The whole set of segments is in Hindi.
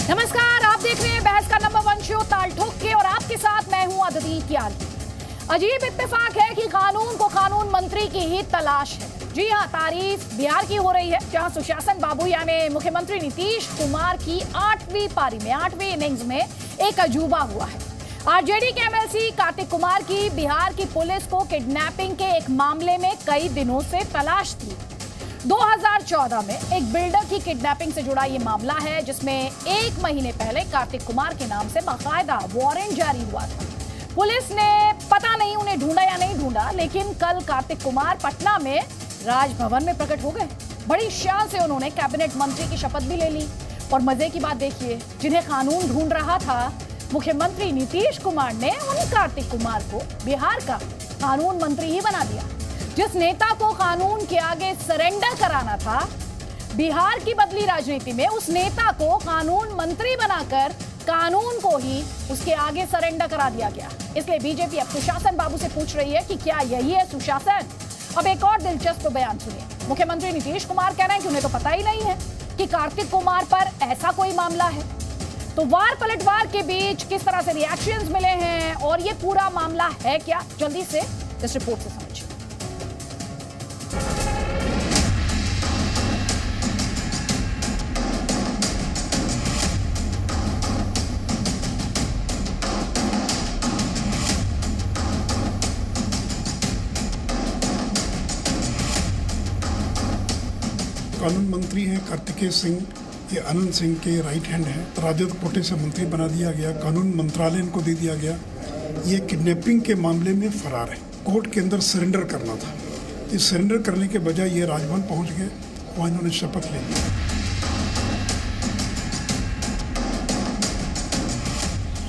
नमस्कार, आप देख रहे हैं बहस का नंबर 1 शो ताल ठोक के और आपके साथ मैं हूं अदिति क्याल। अजीब इत्तेफाक है कि कानून को कानून मंत्री की ही तलाश है। जी हां, तारीफ बिहार की हो रही है, जहां सुशासन बाबू यानी मुख्यमंत्री नीतीश कुमार की 8वीं पारी में 8वीं इनिंग्स में एक अजूबा हुआ है। आरजेडी के एमएलसी कार्तिक कुमार की बिहार की पुलिस को किडनैपिंग के एक मामले में कई दिनों से तलाश थी। 2014 में एक बिल्डर की किडनैपिंग से जुड़ा ये मामला है, जिसमें 1 महीने पहले कार्तिक कुमार के नाम से बाकायदा वारंट जारी हुआ था। पुलिस ने पता नहीं उन्हें ढूंढा या नहीं ढूंढा, लेकिन कल कार्तिक कुमार पटना में राजभवन में प्रकट हो गए। बड़ी शान से उन्होंने कैबिनेट मंत्री की शपथ भी ले ली। और मजे की बात देखिए, जिन्हें कानून ढूंढ रहा था, मुख्यमंत्री नीतीश कुमार ने उन कार्तिक कुमार को बिहार का कानून मंत्री ही बना दिया। जिस नेता को कानून के आगे सरेंडर कराना था, बिहार की बदली राजनीति में उस नेता को कानून मंत्री बनाकर कानून को ही उसके आगे सरेंडर करा दिया गया। इसलिए बीजेपी अब सुशासन बाबू से पूछ रही है कि क्या यही है सुशासन। अब एक और दिलचस्प बयान सुनिए। मुख्यमंत्री नीतीश कुमार कह रहे हैं कि उन्हें तो पता ही नहीं है कि कार्तिक कुमार पर ऐसा कोई मामला है। तो वार पलटवार के बीच किस तरह से रिएक्शंस मिले हैं और ये पूरा मामला है क्या, जल्दी से इस रिपोर्ट से समझिए। कानून मंत्री हैं कार्तिकेय सिंह, ये आनंद सिंह के राइट हैंड हैं। राजद कोटे से मंत्री बना दिया गया, कानून मंत्रालय इनको दे दिया गया। ये किडनैपिंग के मामले में फरार है। कोर्ट के अंदर सरेंडर करना था। इस सरेंडर करने के बजाय ये राजभवन पहुंच गए, वहाँ इन्होंने शपथ ले ली।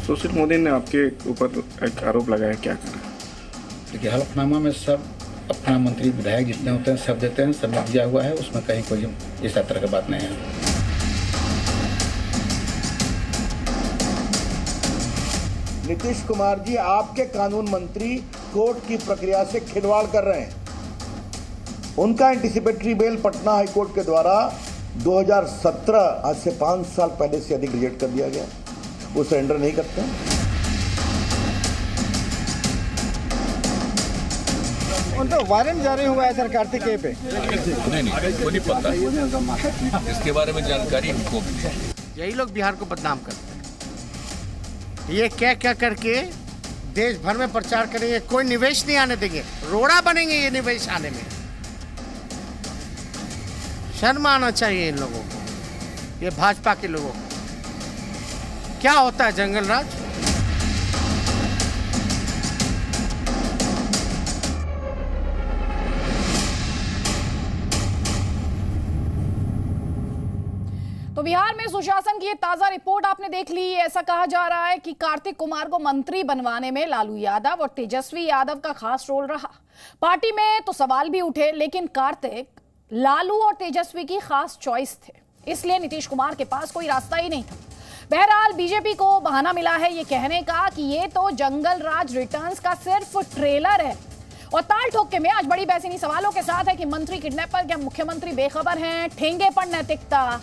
सुशील मोदी ने आपके ऊपर एक आरोप लगाया, क्या करना? देखिए, हलफनामा में सब अपना मंत्री विधायक जितने होते हैं सब देते हैं, सब दिया हुआ है, उसमें कहीं कोई इस तरह की बात नहीं है। नीतीश कुमार जी, आपके कानून मंत्री कोर्ट की प्रक्रिया से खिलवाड़ कर रहे हैं। उनका एंटीसिपेटरी बेल पटना हाईकोर्ट के द्वारा 2017 आज से 5 साल पहले से अधिक रिजेक्ट कर दिया गया। वो सरेंडर नहीं करते। उन पर वारंट जारी हुआ है सर कार्तिक पे। नहीं वो नहीं पता, इसके बारे में जानकारी हमको भी है। यही लोग बिहार को बदनाम करते हैं। ये क्या क्या करके देश भर में प्रचार करेंगे, कोई निवेश नहीं आने देंगे, रोड़ा बनेंगे ये निवेश आने में। शर्म आना चाहिए इन लोगों को, ये भाजपा के लोगों को। क्या होता है जंगल राज? तो बिहार में सुशासन की ये ताजा रिपोर्ट आपने देख ली। ऐसा कहा जा रहा है कि कार्तिक कुमार को मंत्री बनवाने में लालू यादव और तेजस्वी यादव का खास रोल रहा। पार्टी में तो सवाल भी उठे, लेकिन कार्तिक लालू और तेजस्वी की खास चॉइस थे, इसलिए नीतीश कुमार के पास कोई रास्ता ही नहीं था। बहरहाल बीजेपी को बहाना मिला है ये कहने का कि ये तो जंगल राज रिटर्न्स का सिर्फ ट्रेलर है। और ताल ठोके में आज बड़ी बहस इन्हीं सवालों के साथ है कि मंत्री किडनैपर, क्या मुख्यमंत्री बेखबर हैं? ठेंगे पर नैतिकता,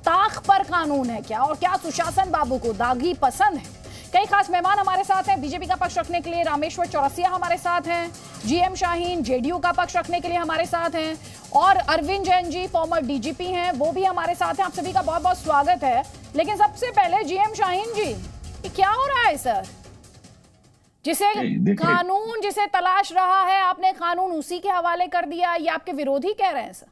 ताक पर कानून है क्या? और क्या सुशासन बाबू को दागी पसंद है? कई खास मेहमान हमारे साथ हैं। बीजेपी का पक्ष रखने के लिए रामेश्वर चौरसिया हमारे साथ हैं, जीएम शाहीन जेडीयू का पक्ष रखने के लिए हमारे साथ हैं, और अरविंद जैन जी फॉर्मर डीजीपी हैं, वो भी हमारे साथ हैं। आप सभी का बहुत बहुत स्वागत है। लेकिन सबसे पहले जीएम शाहीन जी, क्या हो रहा है सर? जिसे कानून जिसे तलाश रहा है, आपने कानून उसी के हवाले कर दिया, ये आपके विरोधी कह रहे हैं सर?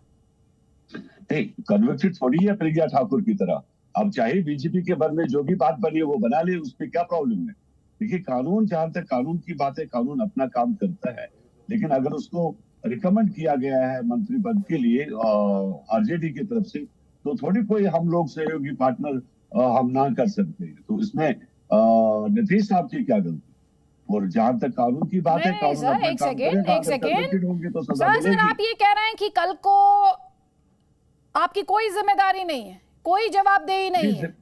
कन्विक्टेड थोड़ी है प्रज्ञा ठाकुर की तरह। अब चाहे बीजेपी के बारे में जो भी बात बनी है वो बना ले, उस पर क्या प्रॉब्लम है? देखिए, कानून जहां तक कानून की बात है, कानून अपना काम करता है। लेकिन अगर उसको रिकमेंड किया गया है मंत्री पद के लिए आरजेडी की तरफ से, तो थोड़ी कोई हम लोग सहयोगी पार्टनर हम ना कर सकते हैं। तो इसमें नीतीश साहब की क्या गलती? और जहां तक कानून की बात है, कानून अपना काम करेगा। एक सेकेंड होंगे तो सजा मिलेगी। सर, आप ये कह रहे हैं कि कल को आपकी कोई जिम्मेदारी नहीं है, कोई जवाबदेही नहीं है?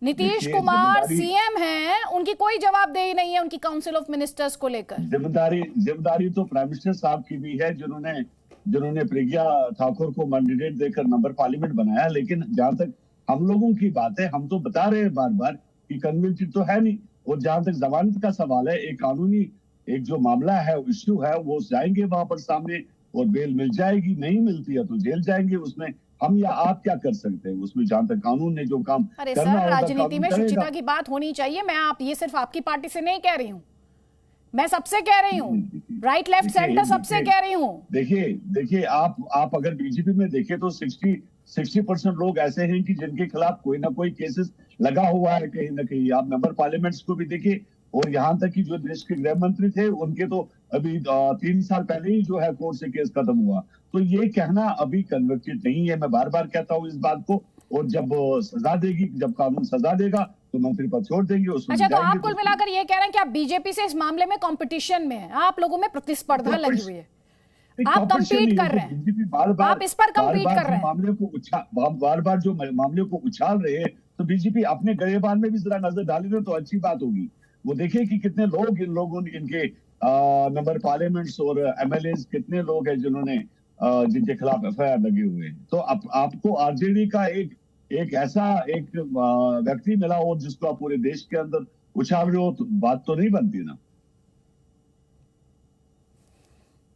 नीतीश कुमार सीएम हैं, उनकी कोई जवाबदेही नहीं है उनकी काउंसिल ऑफ मिनिस्टर्स को लेकर? जिम्मेदारी तो प्राइम मिनिस्टर साहब की भी है, जिन्होंने प्रज्ञा ठाकुर को मैंडेट देकर मेंबर पार्लियामेंट बनाया। लेकिन जहां तक हम लोगों की बात है, हम तो बता रहे हैं बार बार कि कन्विक्टेड तो है नहीं। और जहां तक जमानत का सवाल है, एक कानूनी एक जो मामला है, इश्यू है, वो जाएंगे वहां पर सामने और बेल मिल जाएगी, नहीं मिलती है तो जेल जाएंगे। उसमें हम या आप क्या कर सकते हैं? उसमें जहां तक कानून ने जो काम अरे करना सर, होगा, राजनीति में शुचिता की बात होनी चाहिए। मैं ये सिर्फ आपकी पार्टी से नहीं कह रही हूँ, मैं सबसे कह रही हूँ, राइट लेफ्ट सेंटर सबसे कह रही हूँ। देखिए आप अगर बीजेपी में देखें तो 60% लोग ऐसे हैं कि जिनके खिलाफ कोई ना कोई केसेस लगा हुआ है कहीं ना कहीं। आप मेंबर पार्लियामेंट्स को भी देखिए, और यहाँ तक कि जो देश के गृह मंत्री थे उनके तो अभी 3 साल पहले ही जो है कोर्ट से केस खत्म हुआ। तो ये कहना अभी कन्विक्टेड नहीं है, मैं बार बार कहता हूँ इस बात को। और जब सजा देगी, जब कानून सजा देगा तो मंत्री पद छोड़ देंगे। अच्छा, तो आप कुल मिलाकर ये कह रहे हैं कि आप बीजेपी से इस मामले में कंपटीशन में हैं, आप लोगों में प्रतिस्पर्धा लगी हुई है, आप कंपीट कर रहे हैं, आप इस पर कंपीट कर रहे हैं। बार बार जो मामले को उछाल रहे हैं, तो बीजेपी अपने गरेबान में भी जरा नजर डालेंगे तो अच्छी बात होगी। वो देखिए कि कितने लोग इनके मेंबर पार्लियामेंट्स और एमएलए कितने लोग हैं जिन्होंने जिनके खिलाफ एफआईआर लगे हुए हैं। तो आपको आरजेडी का एक ऐसा एक व्यक्ति मिला और जिसको आप पूरे देश के अंदर उछाल रहे हो, तो बात तो नहीं बनती ना।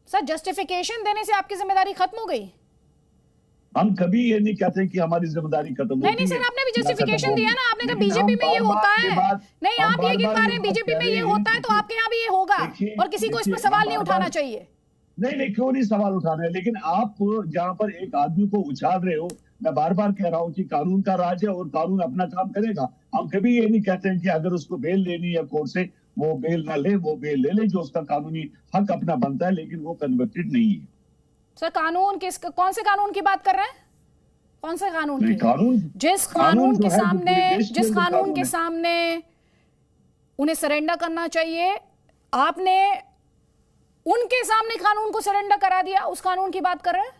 सर, जस्टिफिकेशन देने से आपकी जिम्मेदारी खत्म हो गई? हम कभी ये नहीं कहते कि हमारी जिम्मेदारी खत्म होती है। नहीं सर, आपने भी जस्टिफिकेशन दिया ना, आपने कहा बीजेपी में ये होता है। नहीं, आप ये गिन पा रहे हैं बीजेपी में ये होता है, तो आपके यहाँ भी ये होगा और किसी को इस पर सवाल नहीं उठाना चाहिए। नहीं, क्यों नहीं सवाल उठाना है? लेकिन आप जहाँ पर एक आदमी को उछाल रहे हो, मैं बार बार कह रहा हूँ कि कानून का राज है और कानून अपना काम करेगा। हम कभी ये नहीं कहते हैं कि अगर उसको बेल लेनी है कोर्ट से, वो बेल ना ले, वो बेल ले ले, जो उसका कानूनी हक अपना बनता है, लेकिन वो कन्विक्टेड नहीं है। सर, कानून कौन से कानून की बात कर रहे हैं? कौन से कानून की? जिस कानून के सामने उन्हें सरेंडर करना चाहिए, आपने उनके सामने कानून को सरेंडर करा दिया, उस कानून की बात कर रहे हैं?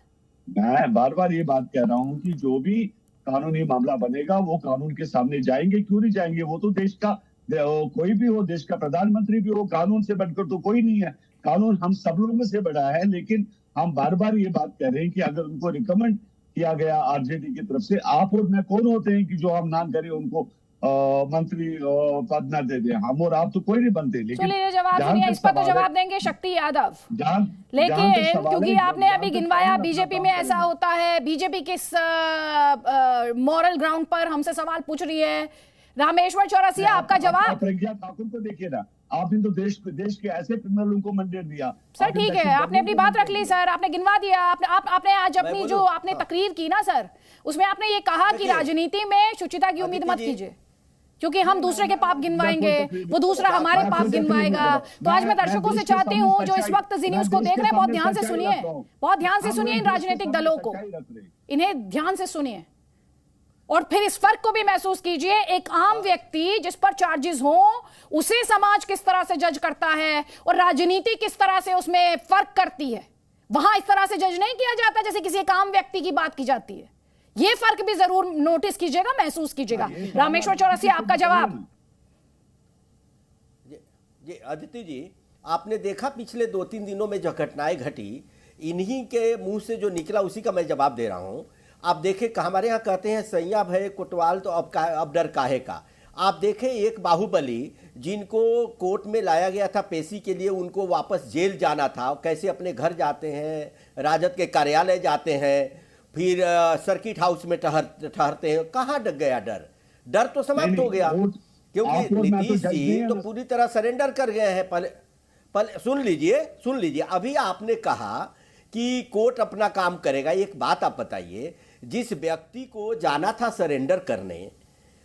मैं बार बार ये बात कह रहा हूँ कि जो भी कानूनी मामला बनेगा वो कानून के सामने जाएंगे। क्यों नहीं जाएंगे? वो तो देश का कोई भी हो, देश का प्रधानमंत्री भी हो, कानून से बढ़कर तो कोई नहीं है। कानून हम सब लोगों से बड़ा है। लेकिन हम बार बार ये बात कह रहे हैं कि अगर उनको रिकमेंड किया गया आरजेडी की तरफ से, आप और मैं कौन होते हैं कि जो हम नाम करें उनको मंत्री पद न दे दे? हम और आप तो कोई नहीं बनते। लेकिन जवाब सुनिए, इस पर तो जवाब देंगे शक्ति यादव। लेकिन क्योंकि आपने अभी गिनवाया बीजेपी में ऐसा होता है, बीजेपी किस मॉरल ग्राउंड पर हमसे सवाल पूछ रही है। रामेश्वर चौरसिया, आपका जवाब? प्रज्ञा ठाकुर को देखिए ना, आपने तो देश के ऐसे क्रिमिनलों को मैंडेट दिया। सर ठीक है, आपने अपनी बात रख ली सर, आपने गिनवा दिया। आपने आज अपनी जो आपने तकरीर की ना सर, उसमें आपने ये कहा कि राजनीति में शुचिता की उम्मीद मत कीजिए, क्योंकि हम दूसरे के पाप गिनवाएंगे, वो दूसरा हमारे पाप गिनवाएगा। तो आज मैं दर्शकों से चाहती हूँ जो इस वक्त जी न्यूज को देख रहे हैं, बहुत ध्यान से सुनिए, बहुत ध्यान से सुनिए इन राजनीतिक दलों को, इन्हें ध्यान से सुनिए और फिर इस फर्क को भी महसूस कीजिए। एक आम व्यक्ति जिस पर चार्जेस हो, उसे समाज किस तरह से जज करता है और राजनीति किस तरह से उसमें फर्क करती है। वहां इस तरह से जज नहीं किया जाता जैसे किसी एक आम व्यक्ति की बात की जाती है। ये फर्क भी जरूर नोटिस कीजिएगा, महसूस कीजिएगा। रामेश्वर चौरसिया, आपका जवाब? जी अदिति जी, आपने देखा पिछले 2-3 दिनों में जो घटनाएं घटी, इन्हीं के मुंह से जो निकला उसी का मैं जवाब दे रहा हूं। आप देखें, हमारे यहाँ कहते हैं सैया भय कोतवाल तो अब डर काहे का। आप देखें, एक बाहुबली जिनको कोर्ट में लाया गया था पेशी के लिए, उनको वापस जेल जाना था, कैसे अपने घर जाते हैं, राजद के कार्यालय जाते हैं, फिर सर्किट हाउस में ठहरते हैं। कहाँ डग गया डर तो समाप्त हो गया, क्योंकि नीतीश जी तो पूरी तरह सरेंडर कर गए हैं। पहले सुन लीजिए, अभी आपने कहा कि कोर्ट अपना काम करेगा। एक बात आप बताइए, जिस व्यक्ति को जाना था सरेंडर करने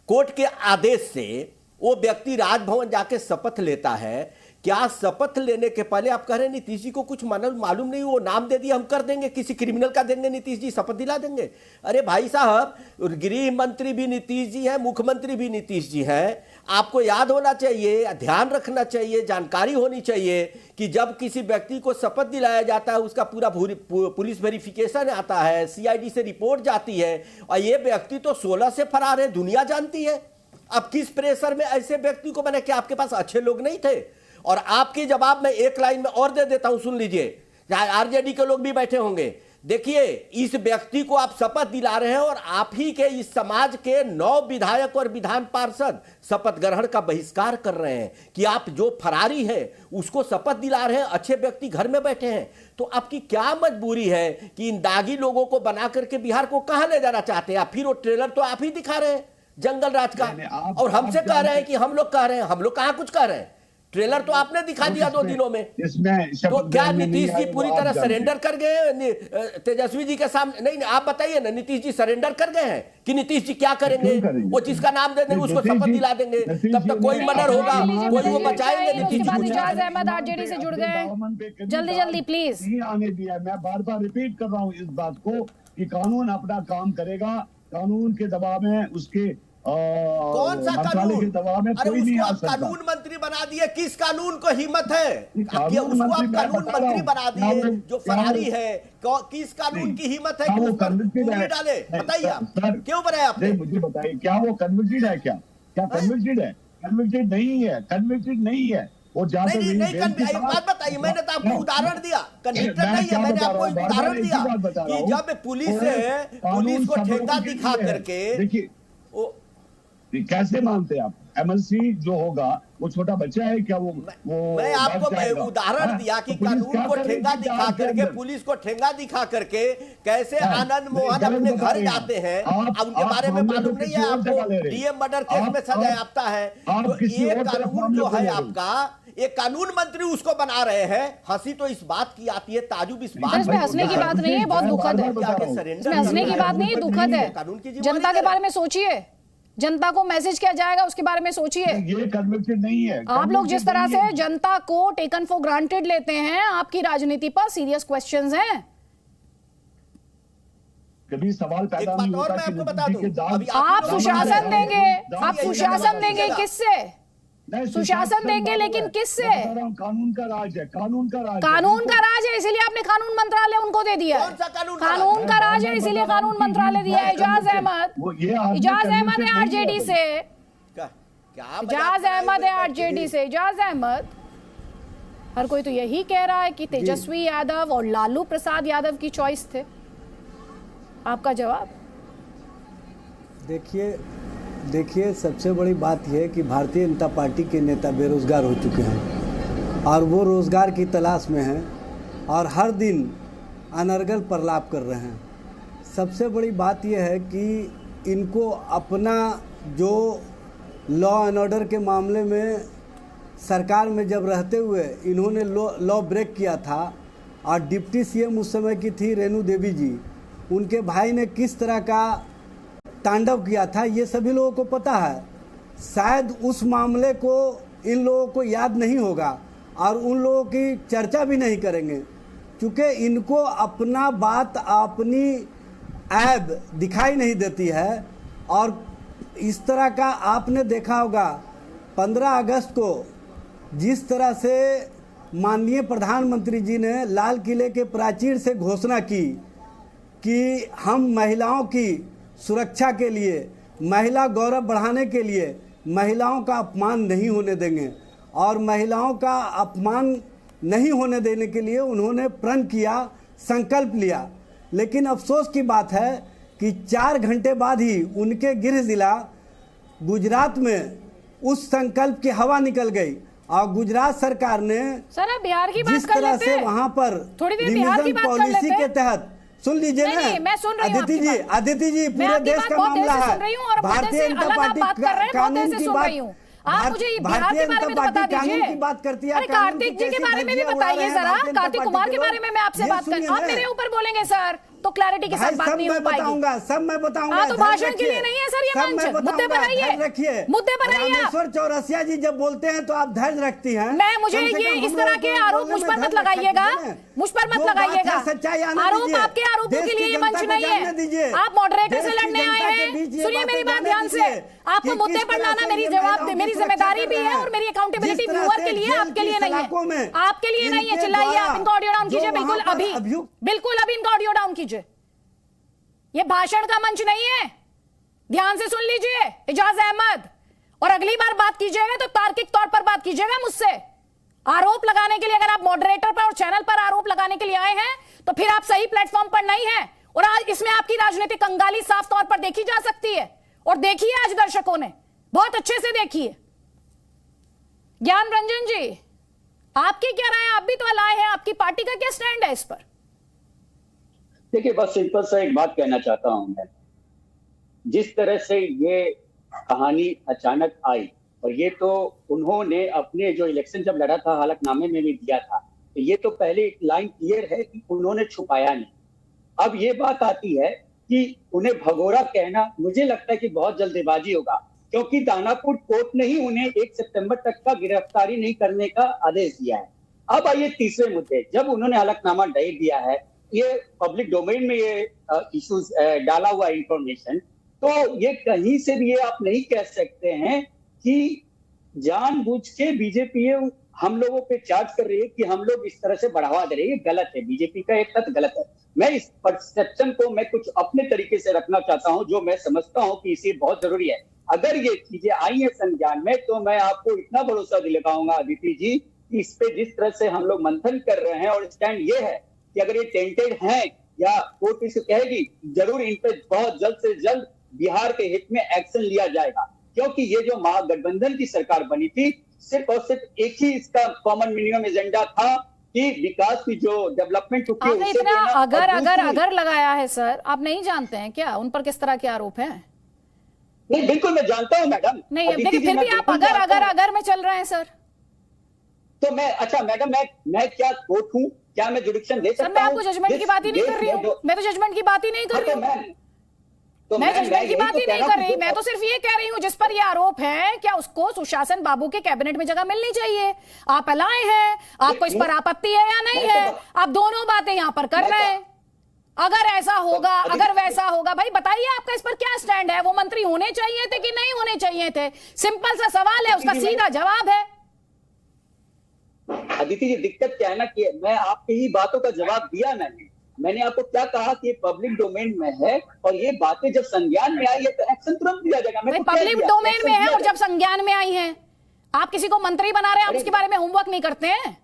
कोर्ट के आदेश से, वो व्यक्ति राजभवन जाके शपथ लेता है। क्या शपथ लेने के पहले आप कह रहे हैं नीतीश जी को कुछ मालूम नहीं, वो नाम दे दिया हम कर देंगे, किसी क्रिमिनल का देंगे नीतीश जी, शपथ दिला देंगे? अरे भाई साहब, गृह मंत्री भी नीतीश जी हैं, मुख्यमंत्री भी नीतीश जी हैं। आपको याद होना चाहिए, ध्यान रखना चाहिए, जानकारी होनी चाहिए कि जब किसी व्यक्ति को शपथ दिलाया जाता है, उसका पूरा पुलिस वेरिफिकेशन आता है, सीआईडी से रिपोर्ट जाती है, और ये व्यक्ति तो 16 से फरार है, दुनिया जानती है। अब किस प्रेशर में ऐसे व्यक्ति को बने? क्या आपके पास अच्छे लोग नहीं थे? और आपके जवाब में एक लाइन में और दे देता हूं, सुन लीजिए, आरजेडी के लोग भी बैठे होंगे। देखिए, इस व्यक्ति को आप शपथ दिला रहे हैं और आप ही के इस समाज के 9 विधायक और विधान पार्षद शपथ ग्रहण का बहिष्कार कर रहे हैं कि आप जो फरारी है उसको शपथ दिला रहे हैं। अच्छे व्यक्ति घर में बैठे हैं, तो आपकी क्या मजबूरी है कि इन दागी लोगों को बना करके बिहार को कहां ले जाना चाहते हैं आप? फिर वो ट्रेलर तो आप ही दिखा रहे हैं जंगल राज का, और हमसे कह रहे हैं कि हम लोग कह रहे हैं। हम लोग कहां कुछ कह रहे हैं? ट्रेलर तो आपने दिखा दिया 2 दिनों में। तो क्या नीतीश जी पूरी तरह सरेंडर कर गए तेजस्वी जी के सामने? नहीं, आप बताइए ना, नीतीश जी सरेंडर कर गए हैं कि नीतीश जी क्या करेंगे? वो जिसका नाम दे देंगे उसको शपथ दिला देंगे, तब तक कोई मर्डर होगा, कोई वो बचाएंगे। नीतीश जी इजाज अहमद आरजेडी से जुड़ गए, जल्दी जल्दी प्लीज। नहीं आने दिया, मैं बार बार रिपीट कर रहा हूँ इस बात को कि कानून अपना काम करेगा। कानून के दबाव में उसके कौन सा कानून? अरे उसको आप कानून मंत्री बना दिए, किस कानून को हिम्मत है? उसको आप कानून मंत्री बना दिए जो फरारी है, किस कानून की हिम्मत है कि उस पर उंगली डाले? बताइए आप क्यों बनाया आपने? मुझे बताइए, क्या वो कन्विक्टेड है? क्या कन्विक्टेड है? कन्विक्टेड नहीं है, कन्विक्टेड नहीं है वो। नहीं, एक बात बताइए, मैंने तो आपको उदाहरण दिया, कन्विक्टेड नहीं है, मैंने आपको उदाहरण दिया कि जब पुलिस को ठेंगा दिखा करके, देखिए कैसे मानते हैं आप? एमएलसी जो होगा वो छोटा बच्चा है क्या? वो मैं आपको उदाहरण दिया कि कानून को ठेंगा दिखा करके, पुलिस को ठेंगा दिखा करके कैसे आनंद मोहन अपने घर जाते हैं। अब उनके बारे में मालूम नहीं है आपको? डीएम मर्डर केस में सजा याफ्ता है। तो ये कानून जो है आपका, एक कानून मंत्री उसको बना रहे हैं। हंसी तो इस बात की आती है, ताजुब इस बात इसमें हंसने की बात नहीं है, बहुत दुखद है। इसमें हंसने की बात नहीं है, दुखद है। जनता के बारे में सोचिए, जनता को मैसेज किया जाएगा उसके बारे में सोचिए। ये कन्विक्टेड नहीं है। आप लोग जिस तरह से जनता को टेकन फॉर ग्रांटेड लेते हैं, आपकी राजनीति पर सीरियस क्वेश्चंस हैं। कभी सवाल पैदा नहीं होता। मैं आपको बता दूं, आप सुशासन देंगे, आप सुशासन देंगे किससे? सुशासन देंगे, लेकिन किससे? कानून का राज है, कानून का राज, कानून का राज है, इसीलिए आपने कानून मंत्रालय उनको दे दिया। कानून का राज है, इसीलिए कानून मंत्रालय दिया है। इजाज अहमद है आरजेडी से, इजाज अहमद है आरजेडी से। इजाज अहमद, हर कोई तो यही कह रहा है कि तेजस्वी यादव और लालू प्रसाद यादव की चॉइस थे। आपका जवाब? देखिए, सबसे बड़ी बात यह है कि भारतीय जनता पार्टी के नेता बेरोजगार हो चुके हैं और वो रोजगार की तलाश में हैं और हर दिन अनर्गल प्रलाप कर रहे हैं। सबसे बड़ी बात यह है कि इनको अपना जो लॉ एंड ऑर्डर के मामले में सरकार में जब रहते हुए इन्होंने लॉ ब्रेक किया था और डिप्टी सीएम उस समय की थी रेणु देवी जी, उनके भाई ने किस तरह का तांडव किया था ये सभी लोगों को पता है। शायद उस मामले को इन लोगों को याद नहीं होगा और उन लोगों की चर्चा भी नहीं करेंगे, क्योंकि इनको अपना बात, अपनी ऐब दिखाई नहीं देती है। और इस तरह का आपने देखा होगा 15 अगस्त को जिस तरह से माननीय प्रधानमंत्री जी ने लाल किले के प्राचीर से घोषणा की कि हम महिलाओं की सुरक्षा के लिए, महिला गौरव बढ़ाने के लिए महिलाओं का अपमान नहीं होने देंगे, और महिलाओं का अपमान नहीं होने देने के लिए उन्होंने प्रण किया, संकल्प लिया। लेकिन अफसोस की बात है कि 4 घंटे बाद ही उनके गृह जिला गुजरात में उस संकल्प की हवा निकल गई और गुजरात सरकार ने सर बिहार की बात जिस तरह से वहां पर रिवीजन पॉलिसी के तहत, सुन लीजिए ना, मैं सुन रही हूं अदिति जी, पूरे देश का मामला है। भारतीय जनता पार्टी कानून की बात, आप मुझे बिहार के बारे में तो बता दीजिए। की बात करती है। अरे कार्तिक जी के बारे में भी बताइए जरा, कार्तिक कुमार के बारे में मैं आपसे बात कर, आप मेरे ऊपर बोलेंगे सर तो क्लैरिटी के साथ बात नहीं हो पाएगी। सब मैं बताऊंगा। तो भाषण के लिए नहीं है सर ये मंच, मुद्दे पर आइए, मुद्दे पर आइए। रामेश्वर चौरसिया जी जब बोलते हैं तो आप धैर्य रखती हैं। मैं मुझे ये इस तरह के आरोप मुझ पर मत लगाइएगा, मुझ पर मत लगाइएगा। आरोप आपके आरोपों के लिए ये मंच नहीं है। आप मॉडरेटर से लड़ने आए हैं। सुनिए मेरी बात ध्यान से, आपको मुद्दे पर लाना मेरी जिम्मेदारी भी है और मेरी अकाउंटेबिलिटी व्यूअर के लिए, आपके लिए नहीं है। आपके लिए नहीं है। चिल्लाइए आप, इनका ऑडियो डाउन कीजिए बिल्कुल अभी, बिल्कुल अभी इनका ऑडियो डाउन कीजिए। ये भाषण का मंच नहीं है, ध्यान से सुन लीजिए इजाज अहमद। और अगली बार बात कीजिएगा तो तार्किक तौर पर बात कीजिएगा मुझसे। आरोप लगाने के लिए, अगर आप मॉडरेटर पर और चैनल पर आरोप लगाने के लिए आए हैं तो फिर आप सही प्लेटफॉर्म पर नहीं हैं। और आज इसमें आपकी राजनीतिक कंगाली साफ तौर पर देखी जा सकती है, और देखी है आज दर्शकों ने, बहुत अच्छे से देखी है। ज्ञान रंजन जी, आपकी क्या राय है? आप भी तो लाए हैं, आपकी पार्टी का क्या स्टैंड है इस पर? देखिए, बस सिंपल सा एक बात कहना चाहता हूं मैं। जिस तरह से ये कहानी अचानक आई, और ये तो उन्होंने अपने जो इलेक्शन जब लड़ा था हलफनामे में भी दिया था, तो ये तो पहले लाइन क्लियर है कि उन्होंने छुपाया नहीं। अब ये बात आती है कि उन्हें भगोड़ा कहना, मुझे लगता है कि बहुत जल्दबाजी होगा, क्योंकि दानापुर कोर्ट ने ही उन्हें 1 सितंबर तक का गिरफ्तारी नहीं करने का आदेश दिया है। अब आइए तीसरे मुद्दे, जब उन्होंने हलफनामा दे दिया है, ये पब्लिक डोमेन में ये इश्यूज डाला हुआ इंफॉर्मेशन, तो ये कहीं से भी ये आप नहीं कह सकते हैं कि जानबूझ के बीजेपी हम लोगों पे चार्ज कर रही है कि हम लोग इस तरह से बढ़ावा दे रहे हैं। ये गलत है, बीजेपी का एक तथ्य गलत है। मैं इस परसेप्शन को मैं कुछ अपने तरीके से रखना चाहता हूं, जो मैं समझता हूं कि इसे बहुत जरूरी है। अगर ये चीजें आई है संज्ञान में, तो मैं आपको इतना भरोसा दिलाऊंगा अदिति जी कि इस पे जिस तरह से हम लोग मंथन कर रहे हैं, और स्टैंड ये है कि अगर ये टेंटेड हैं या कोर्ट इसे कहेगी, जरूर इन पे बहुत जल्द से जल्द बिहार के हित में एक्शन लिया जाएगा। क्योंकि ये जो महागठबंधन की सरकार बनी थी, सिर्फ और सिर्फ एक ही इसका कॉमन मिनिमम एजेंडा था कि विकास की जो डेवलपमेंट आपने इतना अगर लगाया है सर, आप नहीं जानते हैं क्या उन पर किस तरह के आरोप हैं? नहीं, बिल्कुल मैं जानता हूं मैडम। नहीं, देखिए फिर भी आप अगर में चल रहे हैं सर। तो मैं, अच्छा मैडम, मैं क्या कोर्ट हूं? क्या मैं जुडिक्शन दे सकता हूं? मैं आपको जजमेंट की बात ही नहीं कर रही हूं। मैं तो जजमेंट की बात ही नहीं कर रही हूं। मैं जजमेंट की बात ही नहीं कर रही। मैं तो सिर्फ ये कह रही हूं, जिस पर ये आरोप है, क्या उसको सुशासन बाबू के कैबिनेट में जगह मिलनी चाहिए? आप लाए हैं, आपको इस पर आपत्ति है या नहीं है? आप दोनों बातें यहां पर कर रहे हैं। अगर ऐसा होगा, अगर वैसा होगा, भाई बताइए आपका इस पर क्या स्टैंड है? वो मंत्री होने चाहिए थे कि नहीं होने चाहिए थे? सिंपल सा सवाल है, उसका सीधा जवाब है। अदिति जी, दिक्कत क्या है ना कि मैं आपकी ही बातों का जवाब दिया मैंने आपको क्या कहा कि पब्लिक डोमेन में है, और ये बातें जब संज्ञान में आई है तो एक्शन तुरंत लिया जाएगा। मैं पब्लिक डोमेन में है और जब संज्ञान में आई है, आप किसी को मंत्री बना रहे हैं, आप उसके बारे में होमवर्क नहीं करते हैं?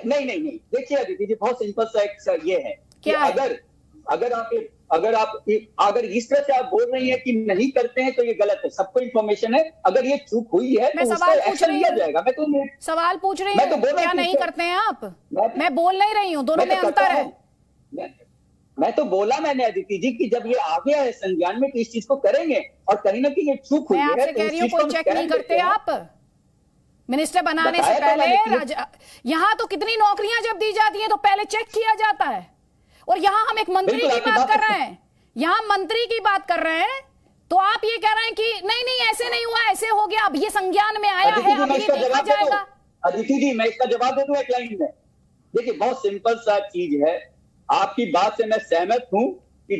नहीं, देखिए अदिति जी, बहुत सिंपल सा एक ये है कि अगर इस तरह से आप बोल रही हैं कि नहीं करते हैं, तो ये गलत है। सबको इन्फॉर्मेशन है, अगर ये चूक हुई है तो उसका एक्शन लिया जाएगा। मैं तो सवाल पूछ रही हूँ, क्या नहीं करते हैं आप? मैं बोल नहीं रही हूँ, दोनों में अंतर है। मैं तो बोला मैंने अदिति जी कि जब ये आ गया है संज्ञान में तो इस चीज को करेंगे, और कहीं ना कहीं ये चूक हुई है। मैं आपसे कह रही हूँ, कोई चेक नहीं करते आप? मिनिस्टर बनाने से पहले यहाँ तो कितनी नौकरियां जब दी जाती हैं तो पहले चेक किया जाता है, और यहाँ हम एक मंत्री की बात कर रहे हैं, यहाँ मंत्री की बात कर रहे हैं, तो आप ये कह रहे हैं कि नहीं ऐसे नहीं हुआ, ऐसे हो गया, अब ये संज्ञान में आया है, अब ये देखा जाएगा। अदिति जी, मैं इसका जवाब दे दूं एक लाइन में। देखिए, बहुत सिंपल सा चीज है, आपकी बात से मैं सहमत हूं कि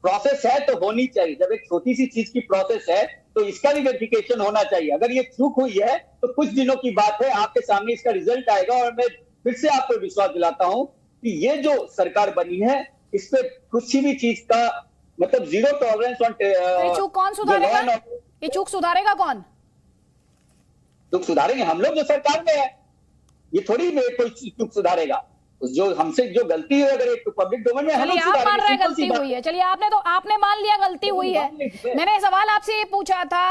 प्रोसेस है तो होनी चाहिए। जब एक छोटी सी चीज की प्रोसेस है तो इसका भी वेरिफिकेशन होना चाहिए। अगर ये चूक हुई है तो कुछ दिनों की बात है, आपके सामने इसका रिजल्ट आएगा, और मैं फिर से आपको विश्वास दिलाता हूं कि ये जो सरकार बनी है, इस पे कुछ भी चीज का मतलब जीरो टॉलरेंस ऑन। ये चूक कौन सुधारेगा? ये चूक सुधारेगा कौन? चूक सुधारेंगे हम लोग जो सरकार में है। ये थोड़ी कोई चूक सुधारेगा। जो हमसे जो गलती है, अगर एक पब्लिक डोमेन में हम आप मान रहे हैं गलती हुई है, चलिए आपने मान लिया गलती हुई है। मैंने सवाल आपसे ये पूछा था,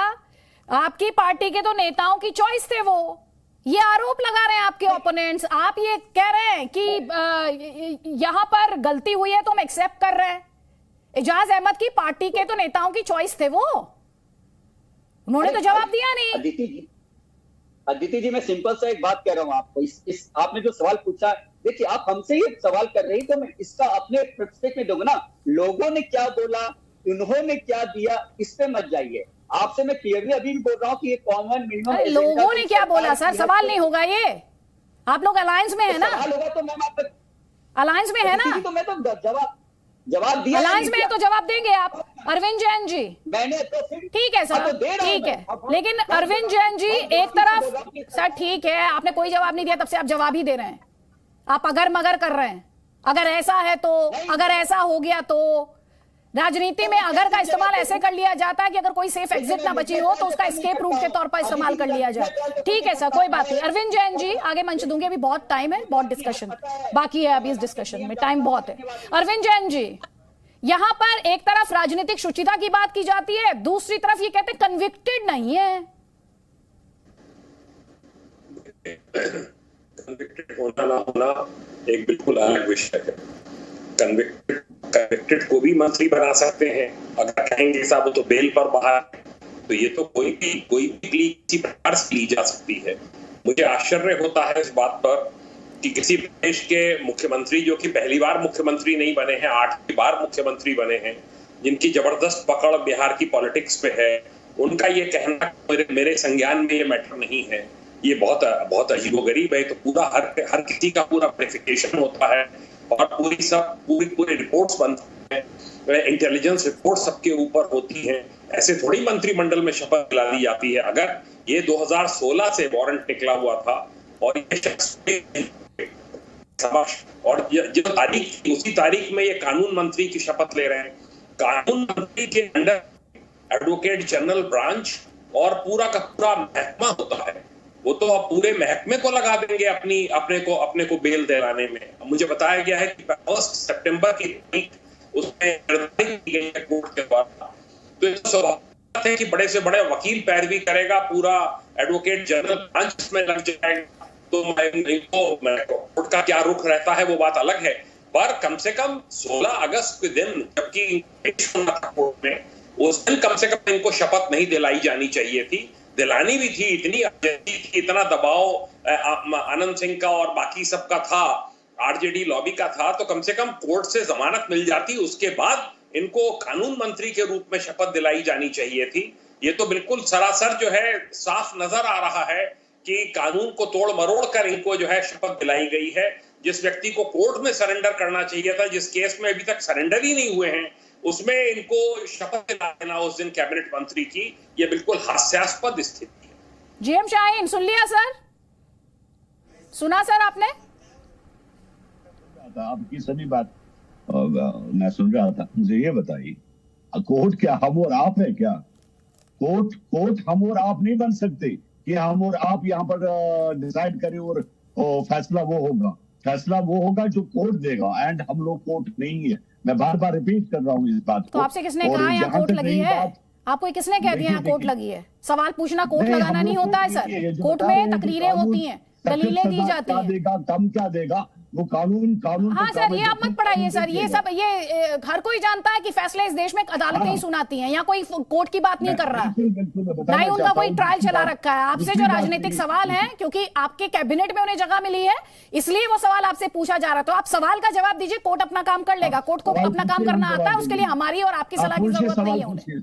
आपकी पार्टी के तो नेताओं की चॉइस थे वो, ये आरोप लगा रहे हैं आपके ओपोनेंट्स, आप ये कह रहे हैं कि यहां पर गलती हुई है तो हम एक्सेप्ट कर रहे हैं। एजाज अहमद की पार्टी के तो नेताओं की चॉइस थे वो, उन्होंने तो जवाब दिया नहीं। अदिति जी, मैं सिंपल सा एक बात कह रहा हूं आपको। इस आपने जो सवाल पूछा, देखिए आप हमसे ये सवाल कर रही, तो मैं इसका अपने पर्सपेक्टिव में दूंगा ना। लोगों ने क्या बोला, उन्होंने क्या दिया, इस पे मत जाइए। आपसे मैं क्लियरली अभी भी बोल रहा हूँ कि ये कॉमन मिनिमम। लोगों ने क्या बोला सर? सवाल नहीं होगा ये। आप लोग अलायंस में है ना? सवाल होगा तो मैम अलायंस में है ना? तो मैं तो जवाब दिया। अलायंस में है तो जवाब देंगे आप। अरविंद जैन जी, मैंने तो ठीक है सर, ठीक है, लेकिन अरविंद जैन जी एक तरफ सर, ठीक है, आपने कोई जवाब नहीं दिया, तब से आप जवाब ही दे रहे हैं। आप अगर मगर कर रहे हैं, अगर ऐसा है तो, अगर ऐसा हो गया तो, राजनीति में अगर का इस्तेमाल ऐसे कर लिया जाता है कि अगर कोई सेफ एग्जिट ना बची हो तो उसका एस्केप रूट के तौर पर इस्तेमाल कर लिया जाए। ठीक है सर, कोई बात नहीं। अरविंद जैन जी, आगे मंच दूंगी, अभी बहुत टाइम है, बहुत डिस्कशन बाकी है अभी, इस डिस्कशन में टाइम बहुत है। अरविंद जैन जी, यहां पर एक तरफ राजनीतिक शुचिता की बात की जाती है, दूसरी तरफ ये कहते हैं कन्विक्टेड नहीं है। कन्विक्टेड होना ना होना एक बिल्कुल अलग विषय है। कन्विक्टेड को भी मंत्री बना सकते हैं, अगर कहेंगे साहब तो बेल पर बाहर, तो ये तो कोई भी किसी प्रकार से ली जा सकती है। मुझे आश्चर्य होता है इस बात पर कि किसी प्रदेश के मुख्यमंत्री जो कि पहली बार मुख्यमंत्री नहीं बने हैं, 8वीं बार मुख्यमंत्री बने हैं, जिनकी जबरदस्त पकड़ बिहार की पॉलिटिक्स पे है, उनका ये कहना मेरे संज्ञान में ये मैटर नहीं है, ये बहुत अजीबोगरीब है। तो पूरा हर किसी का पूरा वेरिफिकेशन होता है और पूरी रिपोर्ट्स बनती हैं, इंटेलिजेंस रिपोर्ट सबके ऊपर होती हैं। ऐसे थोड़ी मंत्रिमंडल में शपथ दिला दी जाती है। अगर ये 2016 से वारंट निकला हुआ था और ये शख्स और जो तारीख थी उसी तारीख में ये कानून मंत्री की शपथ ले रहे हैं। कानून मंत्री के अंडर एडवोकेट जनरल ब्रांच और पूरा का पूरा महकमा होता है, वो तो अब पूरे महकमे को लगा देंगे अपने को बेल दिलाने में। मुझे बताया गया है कि 1 सितंबर की तारीख उसमें निर्धारित की गई है कोर्ट के द्वारा। तो ये स्वाभाविक है कि बड़े से बड़े वकील पैरवी करेगा, पूरा एडवोकेट जनरल ब्रांच इसमें लग जाएगा। तो कोर्ट का क्या रुख रहता है वो बात अलग है, पर कम से कम 16 अगस्त के दिन जबकि कोर्ट में, उस दिन कम से कम इनको शपथ नहीं दिलाई जानी चाहिए थी। दिलानी भी थी, इतनी अर्जेंसी थी, इतना दबाव आनंद सिंह का और बाकी सबका था, आरजेडी लॉबी का था, तो कम से कम कोर्ट से जमानत मिल जाती, उसके बाद इनको कानून मंत्री के रूप में शपथ दिलाई जानी चाहिए थी। ये तो बिल्कुल सरासर जो है साफ नजर आ रहा है कि कानून को तोड़ मरोड़ कर इनको जो है शपथ दिलाई गई है। जिस व्यक्ति को कोर्ट में सरेंडर करना चाहिए था, जिस केस में अभी तक सरेंडर ही नहीं हुए हैं, उसमें इनको शपथ दिलाना उस दिन कैबिनेट मंत्री की, ये बिल्कुल हास्यास्पद स्थिति है। जीएम शाहीन, सुन लिया सर? सुना सर आपने? आपकी सभी बात मैं सुन रहा था। मुझे ये बताइए, कोर्ट क्या हम और आप है क्या? कोर्ट हम और आप नहीं बन सकते कि हम और आप यहाँ पर डिसाइड करें और फैसला वो होगा जो कोर्ट देगा, एंड हम लोग कोर्ट नहीं है। मैं बार बार रिपीट कर रहा हूँ इस बात को। तो आपसे किसने कहा यहाँ कोर्ट लगी है? आपको किसने कह दिया यहाँ कोर्ट लगी है? सवाल पूछना कोर्ट लगाना नहीं होता है सर। कोर्ट में तकरीरें होती हैं, दलीलें दी जाती हैं। कम क्या देगा वो कानून। हाँ सर, ये आप मत पढ़ाइए सर, ये सब हर कोई जानता है कि फैसले इस देश में अदालतें ही सुनाती हैं। यहाँ कोई कोर्ट की बात नहीं कर रहा, ना ही उनका कोई ट्रायल चला रखा है। आपसे जो राजनीतिक सवाल है, क्योंकि आपके कैबिनेट में उन्हें जगह मिली है, इसलिए वो सवाल आपसे पूछा जा रहा है। तो आप सवाल का जवाब दीजिए, कोर्ट अपना काम कर लेगा। कोर्ट को अपना काम करना आता है, उसके लिए हमारी और आपकी सलाह की जरूरत नहीं है।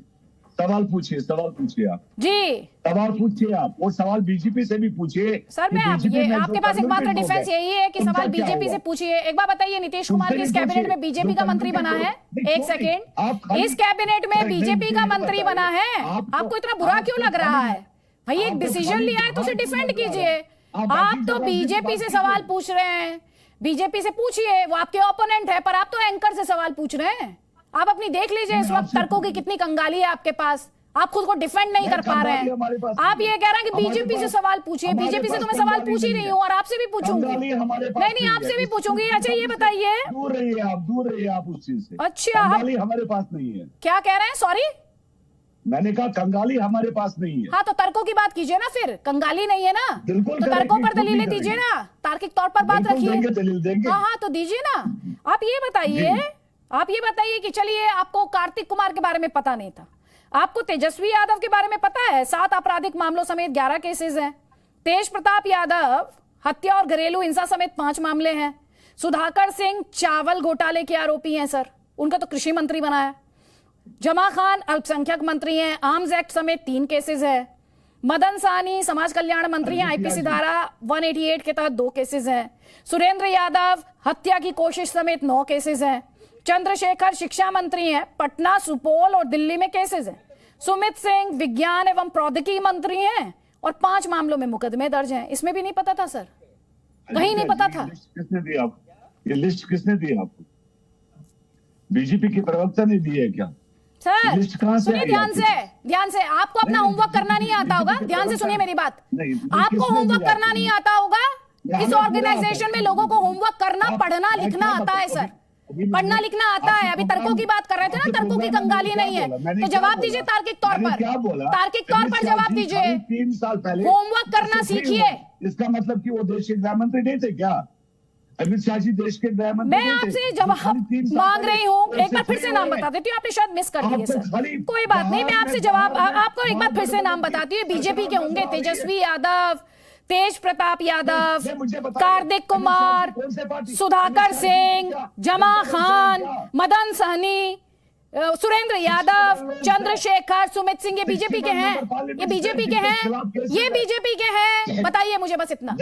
सवाल पूछिए आप जी, सवाल पूछिए आप, और सवाल बीजेपी से भी पूछिए सर। मैं आपके पास एकमात्र डिफेंस यही है कि सवाल बीजेपी से पूछिए। एक बार बताइए, नीतीश कुमार इस कैबिनेट में बीजेपी का मंत्री बना है? एक सेकेंड, इस कैबिनेट में बीजेपी का मंत्री बना है, आपको इतना बुरा क्यों लग रहा है? भाई एक डिसीजन लिया है तो उसे डिफेंड कीजिए। आप तो बीजेपी से सवाल पूछ रहे हैं, बीजेपी से पूछिए, वो आपके ओपोनेंट है, पर आप तो एंकर से सवाल पूछ रहे हैं। आप अपनी देख लीजिए इस वक्त तर्कों की कितनी कंगाली है आपके पास, आप खुद को डिफेंड नहीं कर पा रहे हैं। आप ये कह रहे हैं कि बीजेपी से सवाल पूछिए। बीजेपी से तो मैं सवाल पूछ ही रही हूँ और आपसे भी पूछूंगी। नहीं, आपसे भी पूछूंगी। अच्छा ये बताइए, दूर रहिए आप उस चीज से। अच्छा, हमारे पास नहीं है। क्या कह रहे हैं? सॉरी, मैंने कहा कंगाली हमारे पास नहीं है। हाँ तो तर्कों की बात कीजिए ना, फिर कंगाली नहीं है ना, तो तर्कों पर दलीलें दीजिए ना, तार्किक तौर पर बात रखिए। हाँ तो दीजिए ना। आप ये बताइए कि चलिए, आपको कार्तिक कुमार के बारे में पता नहीं था, आपको तेजस्वी यादव के बारे में पता है, 7 आपराधिक मामलों समेत 11 केसेस हैं। तेज प्रताप यादव हत्या और घरेलू हिंसा समेत 5 मामले हैं। सुधाकर सिंह चावल घोटाले के आरोपी हैं सर, उनका तो कृषि मंत्री बना है। जमा खान अल्पसंख्यक मंत्री हैं, आर्म्स एक्ट समेत 3 केसेस है। मदन साहनी समाज कल्याण मंत्री हैं, आईपीसी धारा 188 के तहत 2 केसेस हैं। सुरेंद्र यादव हत्या की कोशिश समेत 9 केसेस हैं। चंद्रशेखर शिक्षा मंत्री हैं, पटना, सुपौल और दिल्ली में केसेस हैं। सुमित सिंह विज्ञान एवं प्रौद्योगिकी मंत्री हैं और 5 मामलों में मुकदमे दर्ज हैं। इसमें भी नहीं पता था सर, कहीं नहीं पता था। किसने दी आपको ये लिस्ट? किसने दी आपको? बीजेपी के प्रवक्ता ने दी है क्या? सर लिस्ट कहाँ से सुनिए आई ध्यान से आपको अपना होमवर्क करना नहीं आता होगा। ध्यान से सुनिए मेरी बात, आपको होमवर्क करना नहीं आता होगा। इस ऑर्गेनाइजेशन में लोगों को होमवर्क करना, पढ़ना लिखना आता है सर, पढ़ना लिखना आता है। अभी तर्कों की बात कर रहे थे ना, तर्कों की कंगाली नहीं है, तो जवाब दीजिए तार्किक तौर पर, तार्किक तौर पर जवाब दीजिए। 3 साल पहले होमवर्क करना सीखिए। इसका मतलब कि वो देश के गृह मंत्री नहीं थे क्या? अमित शाह जी देश के गृह मंत्री मैं आपसे जवाब मांग रही हूँ, एक बार फिर से नाम बता देती हूँ, आपने शायद मिस कर दिए सर, कोई बात नहीं, मैं आपसे जवाब आपको एक बार फिर से नाम बताती हूँ। बीजेपी के होंगे तेजस्वी यादव, तेज प्रताप यादव, कार्तिक कुमार, सुधाकर सिंह, जमा खान, मदन सहनी, सुरेंद्र यादव, चंद्रशेखर, सुमित सिंह, ये बीजेपी के हैं, ये बीजेपी के हैं, ये बीजेपी के हैं। बताइए मुझे बस इतना।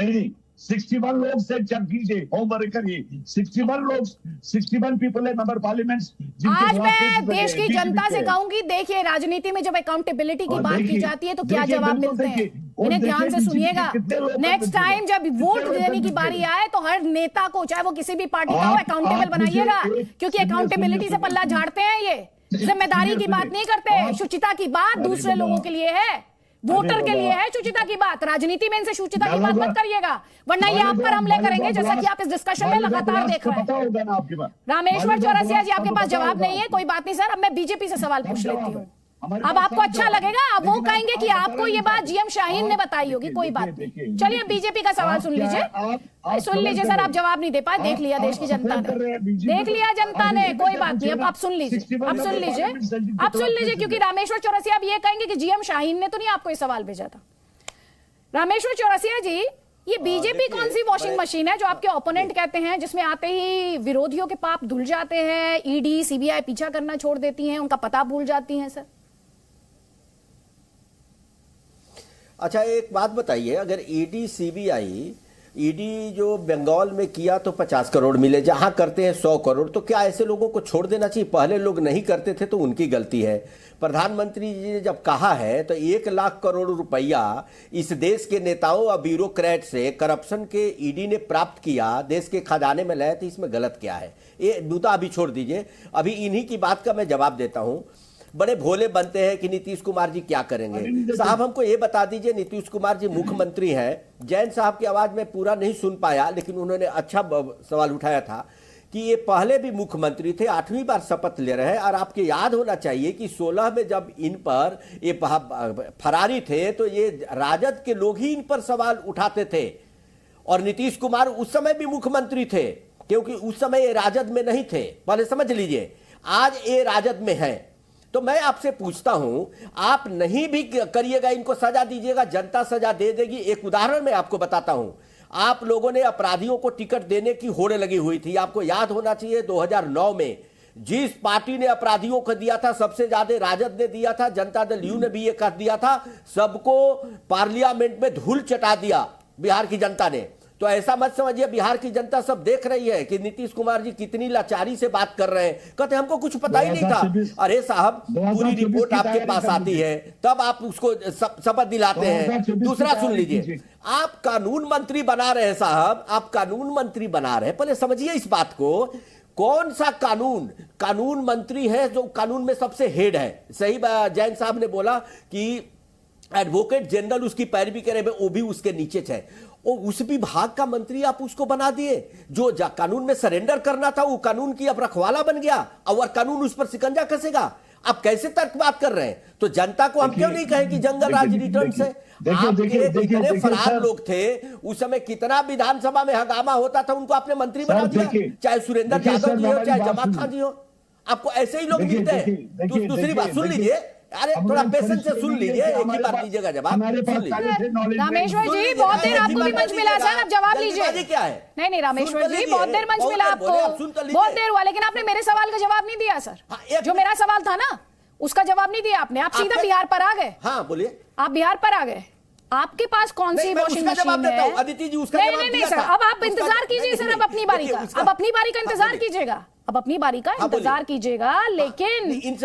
61 लोग से चेक कीजिए, होमवर्क करिए। 61 पीपल है मेंबर पार्लियामेंट। आज मैं देश की जनता से कहूंगी, देखिए राजनीति में जब अकाउंटेबिलिटी की बात की जाती है तो क्या जवाब मिलते हैं, इन्हें ध्यान से सुनिएगा। नेक्स्ट टाइम जब वोट देने की बारी आए तो हर नेता को, चाहे वो किसी भी पार्टी का हो, अकाउंटेबल बनाइएगा, क्योंकि अकाउंटेबिलिटी से पल्ला झाड़ते हैं ये, जिम्मेदारी की बात नहीं करते। शुचिता की बात दूसरे लोगों के लिए है, वोटर के लिए है शुचिता की बात। राजनीति में इनसे शुचिता की बात मत करिएगा, वरना ये आप पर हमले करेंगे, जैसा कि आप इस डिस्कशन में लगातार देख रहे हैं। रामेश्वर चौरसिया जी, आपके पास जवाब नहीं है, कोई बात नहीं सर, अब मैं बीजेपी से सवाल पूछ लेती हूँ। अब आपको अच्छा लगेगा, अब वो कहेंगे कि आपको ये बात जीएम शाहीन ने बताई होगी, कोई बात नहीं। चलिए बीजेपी का सवाल सुन लीजिए, सुन लीजिए सर, आप जवाब नहीं दे पाए, देख लिया देश की जनता ने, देख लिया जनता ने, कोई बात नहीं। अब आप सुन लीजिए, अब सुन लीजिए, अब सुन लीजिए, क्योंकि रामेश्वर चौरसिया अब ये कहेंगे कि जीएम शाहीन ने तो नहीं आपको ये सवाल भेजा था। रामेश्वर चौरसिया जी, ये बीजेपी कौन सी वॉशिंग मशीन है जो आपके ओपोनेंट कहते हैं, जिसमें आते ही विरोधियों के पाप धुल जाते हैं, ईडी सीबीआई पीछा करना छोड़ देती हैं, उनका पता भूल जाती हैं सर? अच्छा एक बात बताइए, अगर ईडी सीबीआई, ईडी जो बंगाल में किया तो 50 करोड़ मिले, जहां करते हैं 100 करोड़, तो क्या ऐसे लोगों को छोड़ देना चाहिए? पहले लोग नहीं करते थे तो उनकी गलती है। प्रधानमंत्री जी ने जब कहा है तो 1 लाख करोड़ रुपया इस देश के नेताओं और ब्यूरोक्रेट से करप्शन के ईडी ने प्राप्त किया, देश के खजाने में लाया, तो इसमें गलत क्या है? ये मुद्दा अभी छोड़ दीजिए, अभी इन्हीं की बात का मैं जवाब देता हूं। बड़े भोले बनते हैं कि नीतीश कुमार जी क्या करेंगे। साहब हमको ये बता दीजिए, नीतीश कुमार जी मुख्यमंत्री हैं। जैन साहब की आवाज में पूरा नहीं सुन पाया, लेकिन उन्होंने अच्छा सवाल उठाया था कि ये पहले भी मुख्यमंत्री थे, 8वीं बार शपथ ले रहे हैं, और आपके याद होना चाहिए कि 16 में जब इन पर ये फरारी थे तो ये राजद के लोग ही इन पर सवाल उठाते थे, और नीतीश कुमार उस समय भी मुख्यमंत्री थे, क्योंकि उस समय ये राजद में नहीं थे, पहले समझ लीजिए। आज ये राजद में है, तो मैं आपसे पूछता हूं, आप नहीं भी करिएगा, इनको सजा दीजिएगा, जनता सजा दे देगी। एक उदाहरण मैं आपको बताता हूं, आप लोगों ने अपराधियों को टिकट देने की होड़ लगी हुई थी, आपको याद होना चाहिए 2009 में जिस पार्टी ने अपराधियों को दिया था सबसे ज्यादा राजद ने दिया था, जनता दल यू ने भी ये कर दिया था, सबको पार्लियामेंट में धूल चटा दिया बिहार की जनता ने। तो ऐसा मत समझिए, बिहार की जनता सब देख रही है कि नीतीश कुमार जी कितनी लाचारी से बात कर रहे हैं, कहते हमको कुछ पता ही नहीं था। अरे साहब, पूरी रिपोर्ट आपके पास आती है, तब आप उसको शपथ दिलाते हैं। दूसरा सुन लीजिए, आप कानून मंत्री बना रहे हैं साहब, आप कानून मंत्री बना रहे हैं, पहले समझिए इस बात को, कौन सा कानून मंत्री है जो कानून में सबसे हेड है? सही जैन साहब ने बोला कि एडवोकेट जनरल उसकी पैरवी करे, वो भी उसके नीचे है, और उस विभाग का मंत्री आप उसको बना दिए। जो कानून में सरेंडर करना था वो कानून की अब रखवाला बन गया, और कानून उस पर शिकंजा कसेगा। आप कैसे तर्क बात कर रहे हैं? तो जनता को हम क्यों नहीं कहें कि जंगल राज रिटर्न से? आपके कितने फरार लोग थे उस समय, कितना विधानसभा में हंगामा होता था, उनको आपने मंत्री बना दिया, चाहे सुरेंद्र यादव जी हो, चाहे जमा खान जी हो, आपको ऐसे ही लोग मिलते हैं। दूसरी बात सुन लीजिए, अरे थोड़ा पेशेंस से सुन लीजिए, एक ही बार दीजिएगा जवाब। रामेश्वर जी बहुत देर आपको भी मंच मिला सर, अब जवाब लीजिए। क्या है? नहीं रामेश्वर जी बहुत देर मंच मिला आपको, बहुत देर हुआ, लेकिन आपने मेरे सवाल का जवाब नहीं दिया सर। जो मेरा सवाल था ना उसका जवाब नहीं दिया आपने, आप सीधा बिहार पर आ गए। हाँ बोलिए। आप बिहार पर आ गए, आपके पास कौन सी वॉशिंग मशीन है? अदिति जी उसका जवाब नहीं सर, अब आप इंतजार कीजिए सर, अब अपनी बारी का, अब अपनी बारी का इंतजार कीजिएगा, अब अपनी बारी का इंतजार कीजिएगा। लेकिन इन्हीं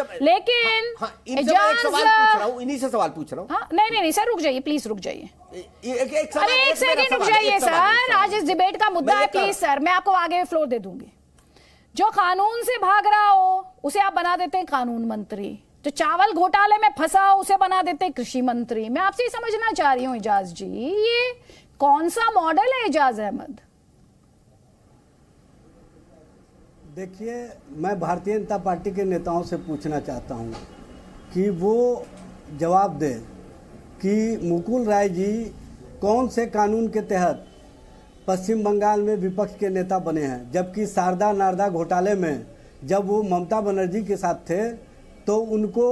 से सवाल पूछ रहा हूँ। हाँ नहीं सर, रुक जाइए प्लीज, रुक जाइए, अरे एक सेकंड रुक जाइए सर, आज इस डिबेट का मुद्दा है, प्लीज सर, मैं आपको आगे फ्लोर दे दूंगी। जो कानून से भाग रहा हो उसे आप बना देते हैं कानून मंत्री, जो चावल घोटाले में फंसा हो उसे बना देते हैं कृषि मंत्री। मैं आपसे ही समझना चाह रही हूं इजाज जी, ये कौन सा मॉडल है इजाज अहमद? देखिए, मैं भारतीय जनता पार्टी के नेताओं से पूछना चाहता हूं कि वो जवाब दें कि मुकुल राय जी कौन से कानून के तहत पश्चिम बंगाल में विपक्ष के नेता बने हैं, जबकि शारदा नारदा घोटाले में जब वो ममता बनर्जी के साथ थे तो उनको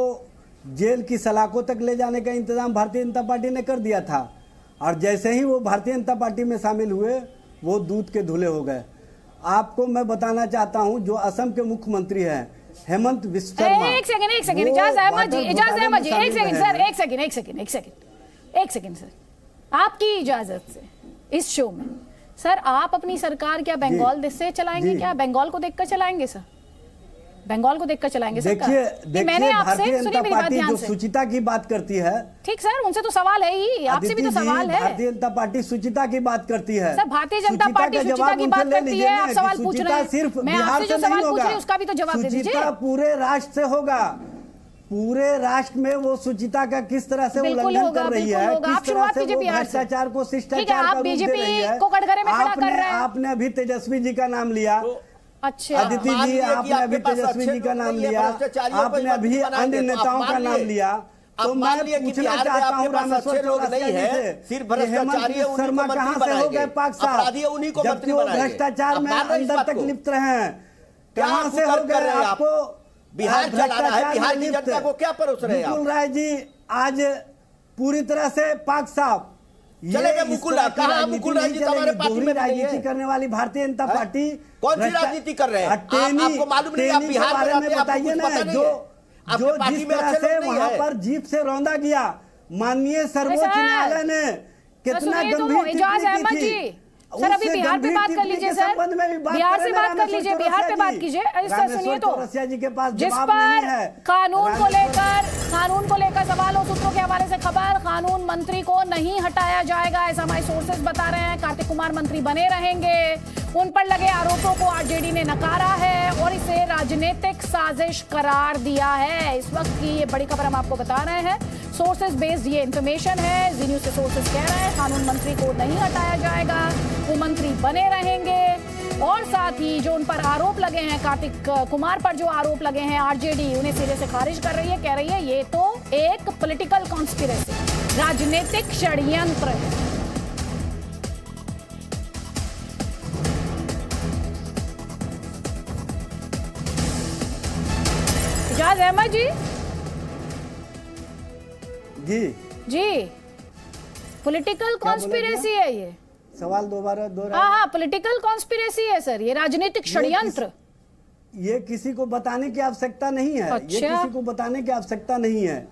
जेल की सलाखों तक ले जाने का इंतजाम भारतीय जनता पार्टी ने कर दिया था, और जैसे ही वो भारतीय जनता पार्टी में शामिल हुए वो दूध के धुले हो गए। आपको मैं बताना चाहता हूं, जो असम के मुख्यमंत्री हैं हेमंत बिस्वा शर्मा, एक सेकंड इजाज अहमद जी, एक सेकंड सर, आपकी इजाजत से इस शो में सर आप अपनी सरकार क्या बंगाल से चलाएंगे? क्या बंगाल को देखकर चलाएंगे सर? बंगाल को देखकर चलाएंगे? देखिए मैंने आपसे भारतीय सुनिए जनता मेरी बात पार्टी ध्यान जो से, सुचिता की बात करती है, ठीक सर, उनसे तो सवाल है ही, आपसे भी तो सवाल है। भारतीय जनता पार्टी सुचिता की बात करती है सर, भारतीय जनता पार्टी सुचिता की बात करती है, आप सवाल पूछ रहे हैं, सिर्फ मैं आपसे जो सवाल पूछ रही हूं उसका भी तो जवाब दे दीजिए। सुचिता पूरे राष्ट्र से होगा, पूरे राष्ट्र में वो सुचिता का किस तरह से उल्लंघन कर रही है, किस तरह से वो भ्रष्टाचार को शिष्टाचार का रूप दे रही है। आपने अभी तेजस्वी जी का नाम लिया, अच्छा अदिति जी आपने अभी तेजस्वी जी का नाम लिया, आपने अभी अन्य नेताओं का नाम लिया, तो मैं पूछना चाहता हूँ रामेश्वर चौरसिया जी से, हेमंत शर्मा कहाँ से हो गए पाक साहब, जबकि वो भ्रष्टाचार में अंदर तक लिप्त रहे, कहाँ से हो गए? आपको बिहार चलाना है, बिहार की जनता को क्या परोस रहे हैं? मुकुल राय जी आज पूरी तरह से पाक साहब चलेगा। मुकुल राय जी हमारे पार्टी में राजनीति करने वाली भारतीय जनता पार्टी कौन सी राजनीति कर रहे हैं? आपको मालूम नहीं, आप बिहार में बताइए ना, जो जिस तरह से वहां पर जीप से रौंदा गया, माननीय सर्वोच्च न्यायालय ने कितना गंभीर टिप्पणी की थी। सर अभी बिहार पे बात कर लीजिए सर, बिहार से बात कर लीजिए, बिहार पे बात कीजिए। सर सुनिए तो, जिस पर कानून को लेकर सवालों सूत्रों के हवाले से खबर, कानून मंत्री को नहीं हटाया जाएगा ऐसा हमारे सोर्सेज बता रहे हैं। कार्तिक कुमार मंत्री बने रहेंगे, उन पर लगे आरोपों को आरजेडी ने नकारा है और इसे राजनीतिक साजिश करार दिया है। इस वक्त की ये बड़ी खबर हम आपको बता रहे हैं, सोर्सेज बेस्ड ये इंफॉर्मेशन है। जी न्यूज के सोर्सेज कह रहे हैं कानून मंत्री को नहीं हटाया जाएगा, वो मंत्री बने रहेंगे, और साथ ही जो उन पर आरोप लगे हैं, कार्तिक कुमार पर जो आरोप लगे हैं, आरजेडी उन्हें सिरे से खारिज कर रही है, कह रही है ये तो एक पॉलिटिकल कॉन्स्पिरेसी, राजनीतिक षड्यंत्र है। इजाज अहमद जी पॉलिटिकल कॉन्स्पिरेसी है ये सवाल दोबारा हाँ पॉलिटिकल कॉन्स्पिरेसी है सर, ये राजनीतिक षड्यंत्र। ये किसी को बताने की आवश्यकता नहीं है। अच्छा? ये किसी को बताने की आवश्यकता नहीं है।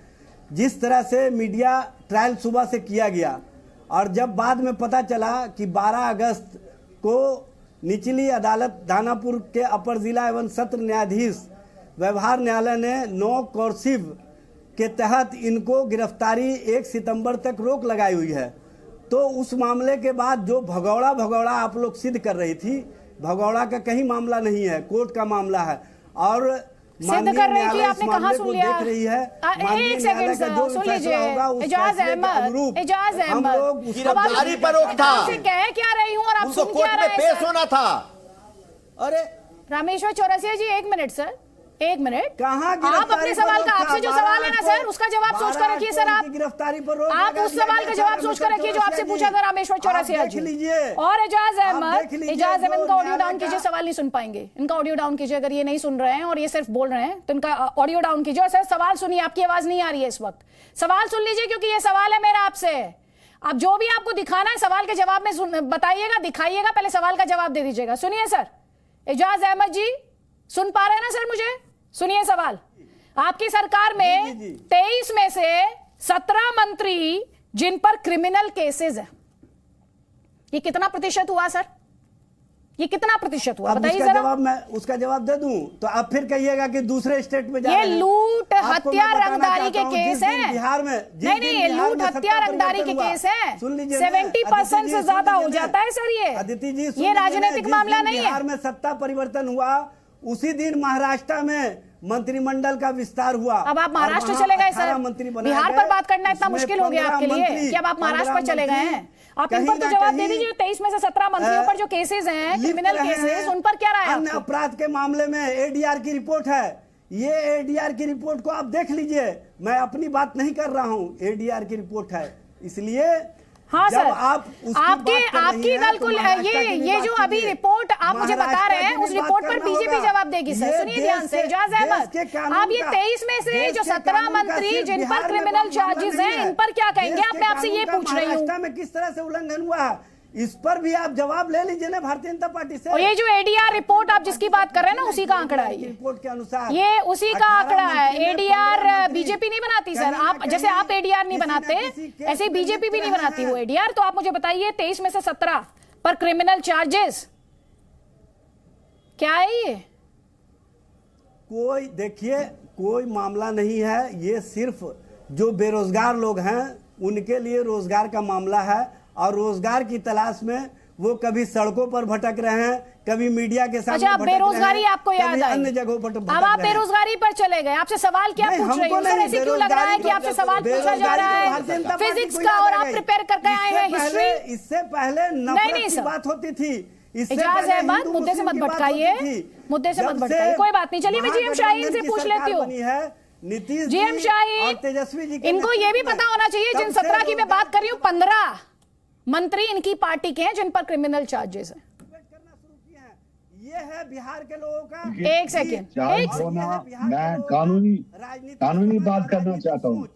जिस तरह से मीडिया ट्रायल सुबह से किया गया और जब बाद में पता चला कि 12 अगस्त को निचली अदालत दानापुर के अपर जिला एवं सत्र न्यायाधीश व्यवहार न्यायालय ने 9 कोर्सिव के तहत इनको गिरफ्तारी 1 सितंबर तक रोक लगाई हुई है, तो उस मामले के बाद जो भगौड़ा आप लोग सिद्ध कर रही थी, भगौड़ा का कहीं मामला नहीं है, कोर्ट का मामला है, और सिद्ध कर रही थी, आपने कहाँ सुन लिया? देख रही है। एक सेकंड सर सुन लीजिए, इजाज अहमद गिरफ्तारी पर रोक था, कह क्या रही हूँ और आप सुन क्या रहे हैं? पेश होना था। अरे रामेश्वर चौरसिया जी एक मिनट सर, एक मिनट, कहाँ आप अपने सवाल का, आपसे जो सवाल है ना सर उसका जवाब सोच कर रखिए सर, आप गिरफ्तारी पर आप उस सवाल का जवाब सोच कर रखिए जो आपसे पूछा था रामेश्वर चौरसिया जी। और इजाज अहमद का ऑडियो डाउन कीजिए, सवाल नहीं सुन पाएंगे, इनका ऑडियो डाउन कीजिए अगर ये नहीं सुन रहे हैं और ये सिर्फ बोल रहे हैं तो इनका ऑडियो डाउन कीजिए। और सर सवाल सुनिए, आपकी आवाज नहीं आ रही है इस वक्त, सवाल सुन लीजिए क्योंकि ये सवाल है मेरा आपसे। आप जो भी आपको दिखाना है सवाल के जवाब में बताइएगा, दिखाइएगा, पहले सवाल का जवाब दे दीजिएगा। सुनिए सर, इजाज अहमद जी सुन पा रहे हैं ना सर मुझे? सुनिए सवाल, आपकी सरकार में 23 में से 17 मंत्री जिन पर क्रिमिनल केसेस है, ये कितना प्रतिशत हुआ सर? ये कितना प्रतिशत हुआ बताइए जरा। जवाब मैं उसका जवाब दे दूं तो आप फिर कहिएगा कि दूसरे स्टेट में ये लूट हत्या रंगदारी के केस हैं बिहार में। नहीं ये लूट हत्या रंगदारी के केस हैं, 70% से ज्यादा हो जाता है सर। ये अदिति जी ये राजनीतिक मामला नहीं है। बिहार में सत्ता परिवर्तन हुआ उसी दिन महाराष्ट्र में मंत्रिमंडल का विस्तार हुआ। अब आप महाराष्ट्र चले गए सर, मंत्री बिहार पर बात करना इतना मुश्किल हो गया आपके लिए कि अब आप महाराष्ट्र पर चले गए हैं। आप इन पर तो जवाब दे दीजिए। 23 में से 17 मंत्रियों पर जो केसेस हैं, क्रिमिनल केसेस, उन पर क्या राय है? अन्य अपराध के मामले में एडीआर की रिपोर्ट है। ये एडीआर की रिपोर्ट को आप देख लीजिए, मैं अपनी बात नहीं कर रहा हूँ, एडीआर की रिपोर्ट है। इसलिए हाँ सर, आपकी दल को ये जो अभी रिपोर्ट आप मुझे बता रहे हैं, उस रिपोर्ट पर बीजेपी जवाब देगी सर। सुनिए ध्यान से एजाज अहमद, आप ये 23 में से जो 17 मंत्री जिन पर क्रिमिनल चार्जेस हैं, इन पर क्या कहेंगे? आप मैं आपसे ये पूछ रही हूँ, में किस तरह से उल्लंघन हुआ है, इस पर भी आप जवाब ले लीजिए ना भारतीय जनता पार्टी से। और ये जो एडीआर रिपोर्ट आप जिसकी बात कर रहे हैं ना, उसी का आंकड़ा है। रिपोर्ट के अनुसार ये उसी का आंकड़ा है। एडीआर बीजेपी नहीं बनाती सर। आप जैसे आप एडीआर नहीं बनाते, ऐसे बीजेपी भी नहीं बनाती वो एडीआर। तो आप मुझे बताइए 23 में से 17 पर क्रिमिनल चार्जेस क्या है? ये कोई देखिए कोई मामला नहीं है, ये सिर्फ जो बेरोजगार लोग हैं उनके लिए रोजगार का मामला है। और रोजगार की तलाश में वो कभी सड़कों पर भटक रहे हैं, कभी मीडिया के सामने। अच्छा, बेरोजगारी आपको याद आई, अन्य जगहों पर अब आप बेरोजगारी पर चले गए। आपसे सवाल क्या पूछ रही हूँ सर? ऐसे क्यों लग रहा है कि आपसे सवाल पूछा जा रहा है फिजिक्स का और आप प्रिपेयर करके आए हैं हिस्ट्री? इससे पहले नफरत की बात होती थी। एजाज अहमद, मुद्दे से मत भटकाइए, मुद्दे से मत भटकाइए। कोई बात नहीं, चलिए मैं जीएम शाहीन से पूछ लेती हूँ। नीतीश जीएम शाहीन, तेजस्वी जी, इनको ये भी पता होना चाहिए जिन 17 की मैं बात कर रही हूँ, 15 मंत्री इनकी पार्टी के हैं जिन पर क्रिमिनल चार्जेस हैं। ये है बिहार के लोगों का। एक सेकेंड, मैं कानूनी बात करना चाहता हूँ।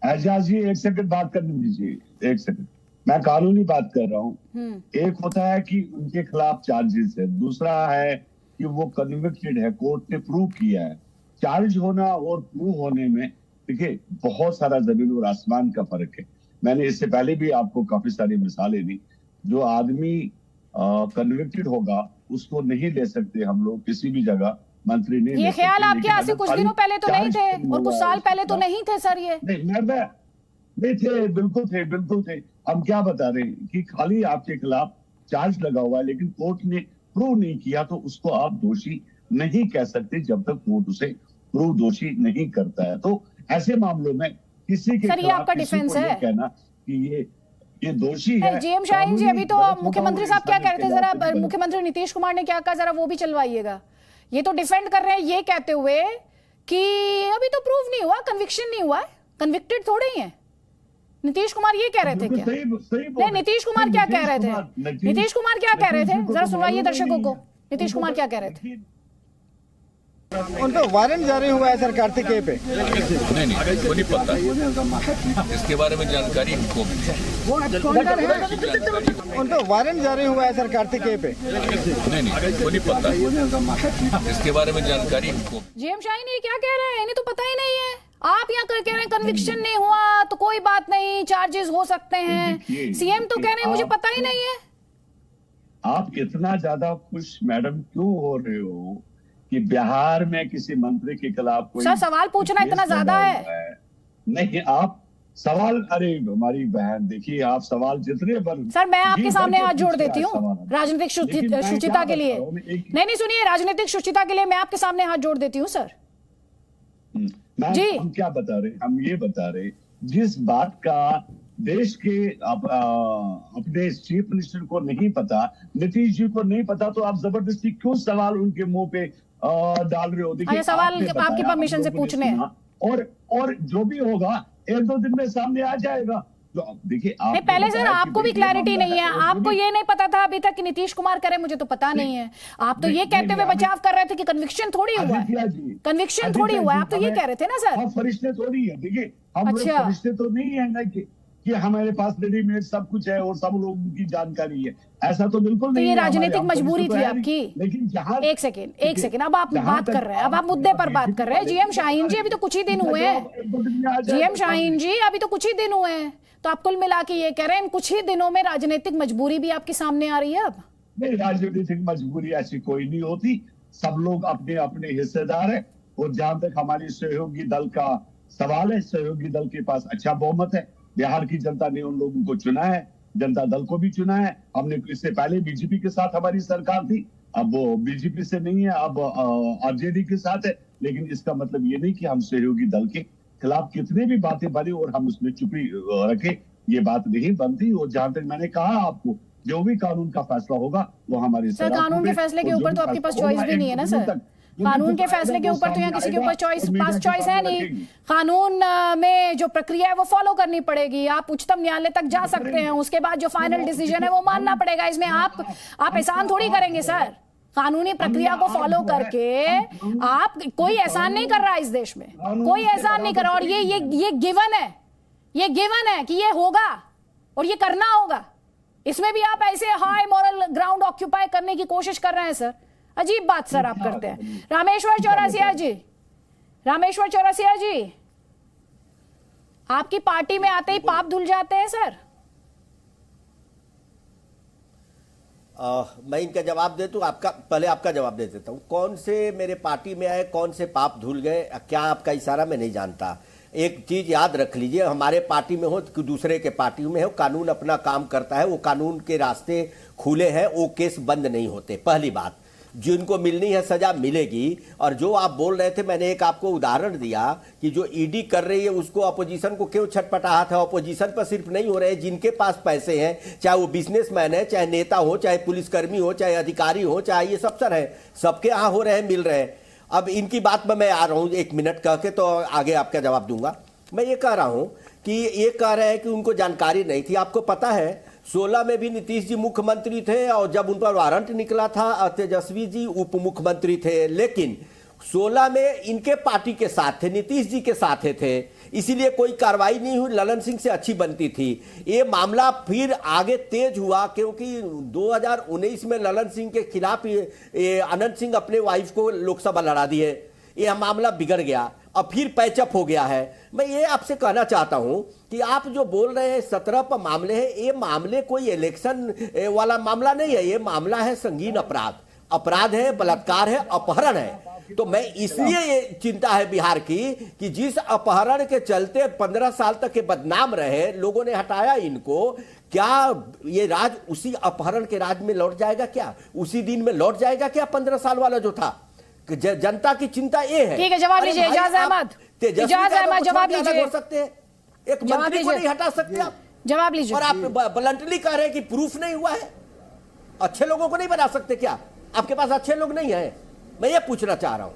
एजाज जी एक सेकंड बात करने दीजिए, एक सेकंड। मैं कानूनी बात कर रहा हूँ। एक होता है कि उनके खिलाफ चार्जेस है, दूसरा है कि वो कन्विक्टेड है, कोर्ट ने प्रूव किया है। चार्ज होना और प्रूव होने में देखिए बहुत सारा जमीन और आसमान का फर्क है। मैंने इससे पहले भी आपको काफी सारी मिसालें दी। जो आदमी कन्विक्टेड होगा उसको नहीं ले सकते हम लोग किसी भी जगह, मंत्री नहीं। ये ख्याल आपके यहाँ से कुछ दिनों पहले तो नहीं थे और कुछ साल पहले तो नहीं थे सर। ये नहीं थे, बिल्कुल थे। हम क्या बता रहे हैं कि खाली आपके खिलाफ चार्ज लगा हुआ है, लेकिन कोर्ट ने प्रूव नहीं किया तो उसको आप दोषी नहीं कह सकते जब तक कोर्ट उसे प्रूव दोषी नहीं करता है। तो ऐसे मामलों में किसी के सर ये आपका डिफेंस है कहना कि ये दोषी है। जीएम शाहीन जी, अभी तो मुख्यमंत्री साहब क्या कह रहे थे, जरा मुख्यमंत्री नीतीश कुमार ने क्या कहा, जरा वो भी चलवाइएगा। ये तो डिफेंड कर रहे हैं ये कहते हुए कि अभी तो प्रूव नहीं हुआ, कन्विक्शन नहीं हुआ है, कन्विक्टेड थोड़े ही है। नीतीश कुमार ये कह रहे थे क्या? नहीं, नीतीश कुमार क्या कह रहे थे? नीतीश कुमार क्या कह रहे थे, जरा सुनवाइए दर्शकों को। नीतीश कुमार क्या कह रहे थे? उनका वारंट जारी हुआ है सर कार्तिकेय पे। नहीं वो नहीं पता, इसके बारे में जानकारी हमको उनका वारंट जारी हुआ है सर कार्तिकेय पे। नहीं वो नहीं पता, इसके बारे में जानकारी हमको। जीएम शाहीन ये क्या कह रहे हैं? इन्हें तो पता ही नहीं है। आप यहाँ कह रहे हैं कन्विक्शन नहीं हुआ तो कोई बात नहीं, चार्जेस हो सकते हैं। सीएम तो कह रहे हैं मुझे पता ही नहीं है। आप इतना ज्यादा खुश मैडम क्यों हो रहे हो कि बिहार में किसी मंत्री के खिलाफ कोई? सर सवाल पूछना इतना ज्यादा है? नहीं, आप सवाल, अरे हमारी बहन देखिए, आप सवाल जितने पर सर मैं आपके सामने हाथ जोड़ देती हूँ राजनीतिक शुचिता के लिए। नहीं सुनिए, राजनीतिक शुचिता के लिए मैं आपके सामने हाथ जोड़ देती हूँ सर। जी हम क्या बता रहे, हम ये बता रहे जिस बात का देश के अपने चीफ मिनिस्टर को नहीं पता, नीतीश जी को नहीं पता, तो आप जबरदस्ती क्यों सवाल उनके मुंह पे डाल रहे हो? देखिए सवाल आपकी परमिशन से पूछने हैं और जो भी होगा 1-2 दिन में सामने आ जाएगा। तो देखिए नहीं, पहले सर आपको भी क्लैरिटी नहीं है, आपको ये नहीं पता था अभी तक कि नीतीश कुमार करे, मुझे तो पता नहीं है। आप तो ये कहते हुए बचाव कर रहे थे कि कन्विक्शन थोड़ी हुआ है, कन्विक्शन थोड़ी हुआ है, आप तो ये कह रहे थे ना सर। हम फरिश्ते थोड़ी है, देखिए हम फरिश्ते तो नहीं है ना कि हमारे पास रेडीमेड सब कुछ है और सब लोगों की जानकारी है, ऐसा तो बिल्कुल नहीं है। ये राजनीतिक मजबूरी थी आपकी। लेकिन जहां एक सेकेंड अब आप बात कर रहे हैं, अब आप मुद्दे पर बात कर रहे हैं। जीएम शाहीन जी अभी तो कुछ ही दिन हुए हैं, जीएम शाहीन जी अभी तो कुछ ही दिन हुए हैं, तो आप कुल मिला के ये कह रहे हैं इन कुछ ही दिनों में राजनीतिक मजबूरी भी आपके सामने आ रही है? अब नहीं, राजनीतिक मजबूरी ऐसी कोई नहीं होती, सब लोग अपने अपने हिस्सेदार है। और जहां तक हमारी सहयोगी दल का सवाल है, सहयोगी दल के पास अच्छा बहुमत है। बिहार की जनता ने उन लोगों को चुना है, जनता दल को भी चुना है। हमने इससे पहले बीजेपी के साथ हमारी सरकार थी, अब वो बीजेपी से नहीं है, अब आरजेडी के साथ है। लेकिन इसका मतलब ये नहीं कि हम सहयोगी दल के खिलाफ कितने भी बातें बनी और हम उसमें चुप्पी रखे, ये बात नहीं बनती। और जहां तक मैंने कहा आपको, जो भी कानून का फैसला होगा वो हमारे सर कानून के फैसले के ऊपर तो आपके पास चॉइस भी नहीं है ना सर। कानून के फैसले के ऊपर तो यहाँ किसी के ऊपर पास चॉइस है नहीं। कानून में जो प्रक्रिया है वो फॉलो करनी पड़ेगी। आप उच्चतम न्यायालय तक जा सकते हैं, उसके बाद जो फाइनल डिसीजन है वो मानना पड़ेगा। इसमें आप एहसान थोड़ी करेंगे सर। कानूनी प्रक्रिया को फॉलो करके आप, कोई एहसान नहीं कर रहा है इस देश में, कोई एहसान नहीं कर रहा। और ये गिवन है, ये गिवन है कि ये होगा और ये करना होगा। इसमें भी आप ऐसे हाई मॉरल ग्राउंड ऑक्यूपाई करने की कोशिश कर रहे हैं सर। अजीब बात सर आप करते हैं। रामेश्वर चौरसिया जी, रामेश्वर चौरसिया जी, आपकी पार्टी में आते ही पाप धुल जाते हैं सर? मैं इनका जवाब दे दूं, पहले आपका जवाब दे देता हूं। कौन से मेरे पार्टी में आए, कौन से पाप धुल गए, क्या आपका इशारा मैं नहीं जानता। एक चीज याद रख लीजिए, हमारे पार्टी में हो कि दूसरे के पार्टी में हो, कानून अपना काम करता है। वो कानून के रास्ते खुले हैं, वो केस बंद नहीं होते। पहली बात, जिनको मिलनी है सजा मिलेगी। और जो आप बोल रहे थे, मैंने एक आपको उदाहरण दिया कि जो ईडी कर रही है उसको अपोजिशन को क्यों छटपटाहट है। अपोजिशन पर सिर्फ नहीं हो रहे, जिनके पास पैसे हैं, चाहे वो बिजनेसमैन है, चाहे नेता हो, चाहे पुलिसकर्मी हो, चाहे अधिकारी हो, चाहे ये सब सर है, सबके यहाँ हो रहे हैं, मिल रहे हैं। अब इनकी बात में मैं आ रहा हूँ 1 मिनट कह के, तो आगे आपका जवाब दूंगा। मैं ये कह रहा हूँ कि ये कह रहे हैं कि उनको जानकारी नहीं थी। आपको पता है 16 में भी नीतीश जी मुख्यमंत्री थे और जब उन पर वारंट निकला था तेजस्वी जी उप मुख्यमंत्री थे। लेकिन 16 में इनके पार्टी के साथ थे, नीतीश जी के साथ थे, इसीलिए कोई कार्रवाई नहीं हुई। ललन सिंह से अच्छी बनती थी। ये मामला फिर आगे तेज हुआ क्योंकि 2019 में ललन सिंह के खिलाफ ये अनंत सिंह अपने वाइफ को लोकसभा लड़ा दिए। ये मामला बिगड़ गया और फिर पैचअप हो गया है। मैं ये आपसे कहना चाहता हूं कि आप जो बोल रहे हैं 17 पर मामले हैं, ये मामले कोई इलेक्शन वाला मामला नहीं है। ये मामला है संगीन अपराध है, बलात्कार है, अपहरण है। तो मैं इसलिए ये चिंता है बिहार की कि जिस अपहरण के चलते 15 साल तक के बदनाम रहे, लोगों ने हटाया इनको, क्या ये राज उसी अपहरण के राज में लौट जाएगा? क्या उसी दिन में लौट जाएगा क्या 15 साल वाला जो था? जनता की चिंता ये है। ठीक है, जवाब लीजिए। इजाज अहमद जवाब लीजिए। हो सकते हैं, एक मंत्री को नहीं हटा सकते आप, जवाब लीजिए। और आप ब्लंटली कह रहे हैं कि प्रूफ नहीं हुआ है। अच्छे लोगों को नहीं बना सकते क्या? आपके पास अच्छे लोग नहीं है? मैं ये पूछना चाह रहा हूं।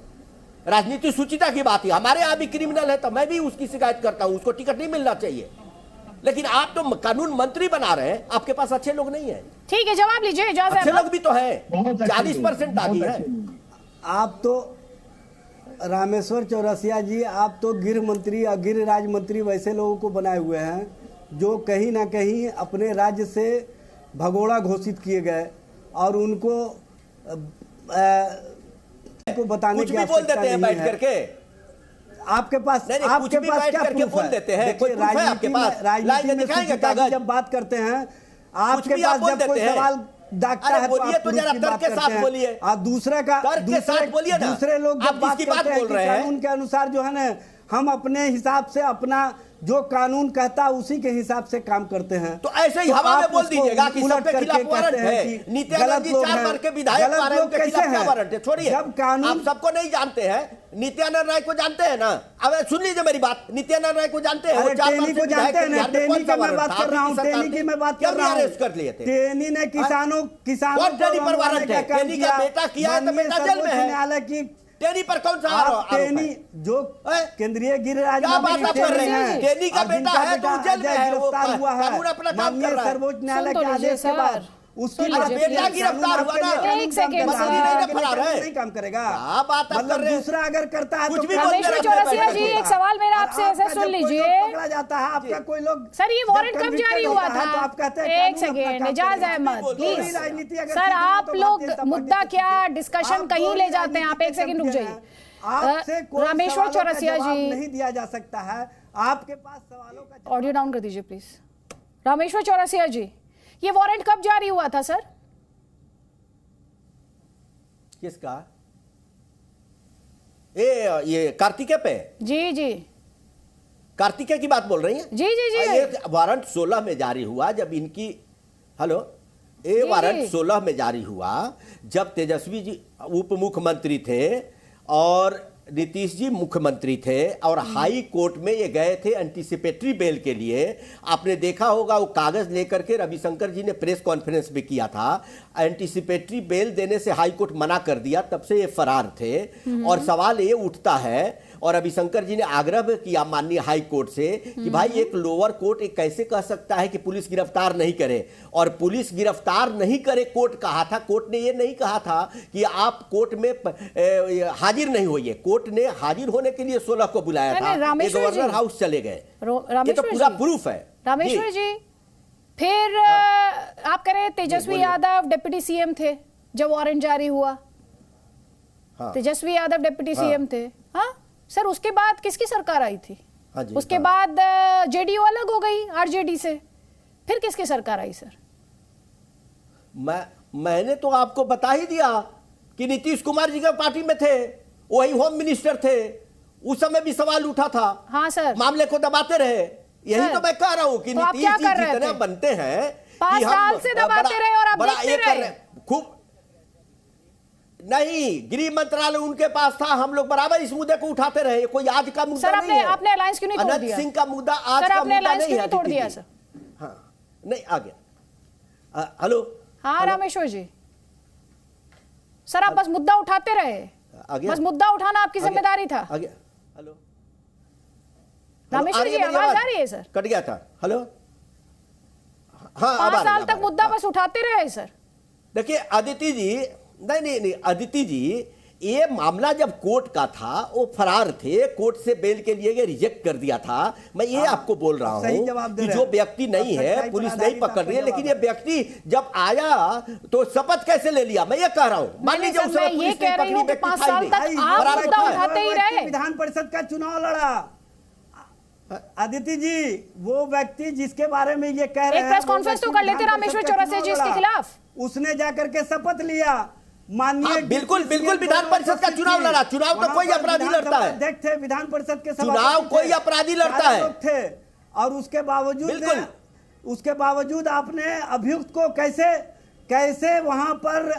राजनीति सूचिता की बात है, हमारे यहाँ भी क्रिमिनल है तो मैं भी उसकी शिकायत करता हूं, उसको टिकट नहीं मिलना चाहिए। लेकिन आप तो कानून मंत्री बना रहे हैं, आपके पास अच्छे लोग नहीं है। ठीक है, जवाब लीजिए। इजाज अच्छे लोग भी तो है, 40% आदमी है। आप तो रामेश्वर चौरसिया जी, आप तो गृह मंत्री या गृह राज्य मंत्री वैसे लोगों को बनाए हुए हैं जो कहीं ना कहीं अपने राज्य से भगोड़ा घोषित किए गए और उनको बताने की आवश्यकता नहीं है। बैठ करके आपके पास क्या प्रूफ है? देखिए, राजनीति में सूचिता की जब बात करते हैं, आपके पास जब कोई सवाल दागता है तो आप प्रूफ की बात करते हैं। और दूसरे लोग जब बात करते हैं कि कानून के अनुसार जो है ना, हम अपने हिसाब से अपना जो कानून कहता है उसी के हिसाब से काम करते हैं। तो ऐसे ही हवा में बोल दीजिएगा कि सब पे खिलाफ वारंट है। नित्यानंद जी 4 बार के विधायक मारे, उनके खिलाफ क्या वारंट है? छोड़िए, जब कानून आप सबको नहीं जानते हैं। नित्यानंद राय को जानते हैं ना? अब सुन लीजिए मेरी बात, नित्यानंद राय को जानते हैं? टेनी को जानते हैं ना? टेनी की मैं बात कर रहा हूँ, टेनी की मैं बात कर रहा हूँ। अरेस्ट कर लिए थे टेनी ने किसानों टेनी पर वारंट है? टेनी का बेटा किया है तो बेटा जेल में है। न्यायालय की टेनी पर कौन सा आरोप है? टेनी जो केंद्रीय गृह राज्य मंत्री हैं, टेनी का बेटा है तो जेल में है, वो कानून अपना काम कर रहा है। सर्वोच्च न्यायालय के आदेश के बाद उसकी बेटा गिरफ्तार हुआ ना, एक सेकंड नहीं काम करेगा। मतलब दूसरा अगर करता है कुछ भी रामेश्वर चौरसिया जी, एक सवाल मेरा आपसे ऐसे सुन लीजिए। पकड़ा जाता है आपका कोई लोग, सर ये वारंट कब जारी हुआ था? तो आप कहते हैं एक second, Ijaz Ahmed please. Sir आप लोग मुद्दा क्या डिस्कशन कहीं ले जाते हैं, आप एक सेकंड रुक जाइए। आपसे रामेश्वर चौरसिया जी, नहीं दिया जा सकता है। आपके पास सवालों का ऑडियो डाउन कर दीजिए प्लीज। रामेश्वर चौरसिया जी, ये वारंट कब जारी हुआ था सर? किसका? ये कार्तिकेय पे? जी जी, कार्तिकेय की बात बोल रही हैं? जी जी जी। ये वारंट 16 में जारी हुआ जब इनकी, हेलो, ये वारंट 16 में जारी हुआ जब तेजस्वी जी उप मुख्यमंत्री थे और नीतीश जी मुख्यमंत्री थे और हाई कोर्ट में ये गए थे एंटीसिपेटरी बेल के लिए। आपने देखा होगा वो कागज लेकर के रविशंकर जी ने प्रेस कॉन्फ्रेंस भी किया था। एंटीसिपेटरी बेल देने से हाई कोर्ट मना कर दिया, तब से ये फरार थे। और सवाल ये उठता है और रविशंकर जी ने आग्रह भी किया माननीय हाई कोर्ट से कि भाई एक लोअर कोर्ट एक कैसे कह सकता है कि पुलिस गिरफ्तार नहीं करे, और पुलिस गिरफ्तार नहीं करे कोर्ट कहा था। कोर्ट ने ये नहीं कहा था कि आप कोर्ट में हाजिर नहीं होइए। कोर्ट ने हाजिर होने के लिए 16 को बुलाया था, ये गवर्नर हाउस चले गए। ये तो पूरा प्रूफ है। रामेश्वर जी, फिर आप कह रहे तेजस्वी यादव डिप्टी सीएम थे जब वारंट जारी हुआ। तेजस्वी यादव डिप्टी सीएम थे। हाँ सर, उसके बाद किसकी सरकार आई थी? उसके बाद जेडीयू अलग हो गई आरजेडी से, फिर किसकी सरकार आई सर? मैंने तो आपको बता ही दिया कि नीतीश कुमार जी के पार्टी में थे, वही होम मिनिस्टर थे, उस समय भी सवाल उठा था। हाँ सर, मामले को दबाते रहे। यही तो मैं कह रहा हूं कि नीतीश जी जितने बनते हैं 5 साल से दबाते रहे और अब देखते रहे। खूब नहीं, गृह मंत्रालय उनके पास था, हम लोग बराबर इस मुद्दे को उठाते रहे। कोई आज का मुद्दा सर, नहीं है। आपने अलायंस क्यों नहीं तोड़ दिया? अनंत सिंह का मुद्दा आज का मुद्दा नहीं है। तोड़ दिया सर। हाँ नहीं, आ गया। हेलो, हाँ रामेश्वर जी, सर आप बस मुद्दा उठाते रहे, बस मुद्दा उठाना आपकी जिम्मेदारी था। आ गया। हेलो रामेश्वर जी, आवाज आ रही है सर? कट गया था। हेलो, हाँ 5 साल तक मुद्दा बस उठाते रहे सर। देखिए अदिति जी, नहीं अदिति जी, ये मामला जब कोर्ट का था वो फरार थे, कोर्ट से बेल के लिए रिजेक्ट कर दिया था। मैं ये आपको बोल रहा हूँ कि जो व्यक्ति नहीं है, पुलिस नहीं पकड़ रही है, लेकिन ये व्यक्ति जब आया तो शपथ कैसे ले लिया, मैं ये कह रहा हूँ। मान लीजिए उस समय पुलिस नहीं पकड़ी, व्यक्ति 5 साल तक आप मुद्दा उठाते ही रहे। विधान परिषद का चुनाव लड़ा अदिति जी, वो व्यक्ति जिसके बारे में ये कह रहे हैं, एक प्रेस कॉन्फ्रेंस तो कर लेते रामेश्वर चौरसिया जी इसके खिलाफ। उसने जाकर के शपथ लिया माननीय। बिल्कुल विधान परिषद का चुनाव लड़ा। चुनाव तो कोई अपराधी लड़ता है। अध्यक्ष थे विधान परिषद के, चुनाव कोई अपराधी लड़ता है थे, और उसके बावजूद आपने अभियुक्त को कैसे वहां पर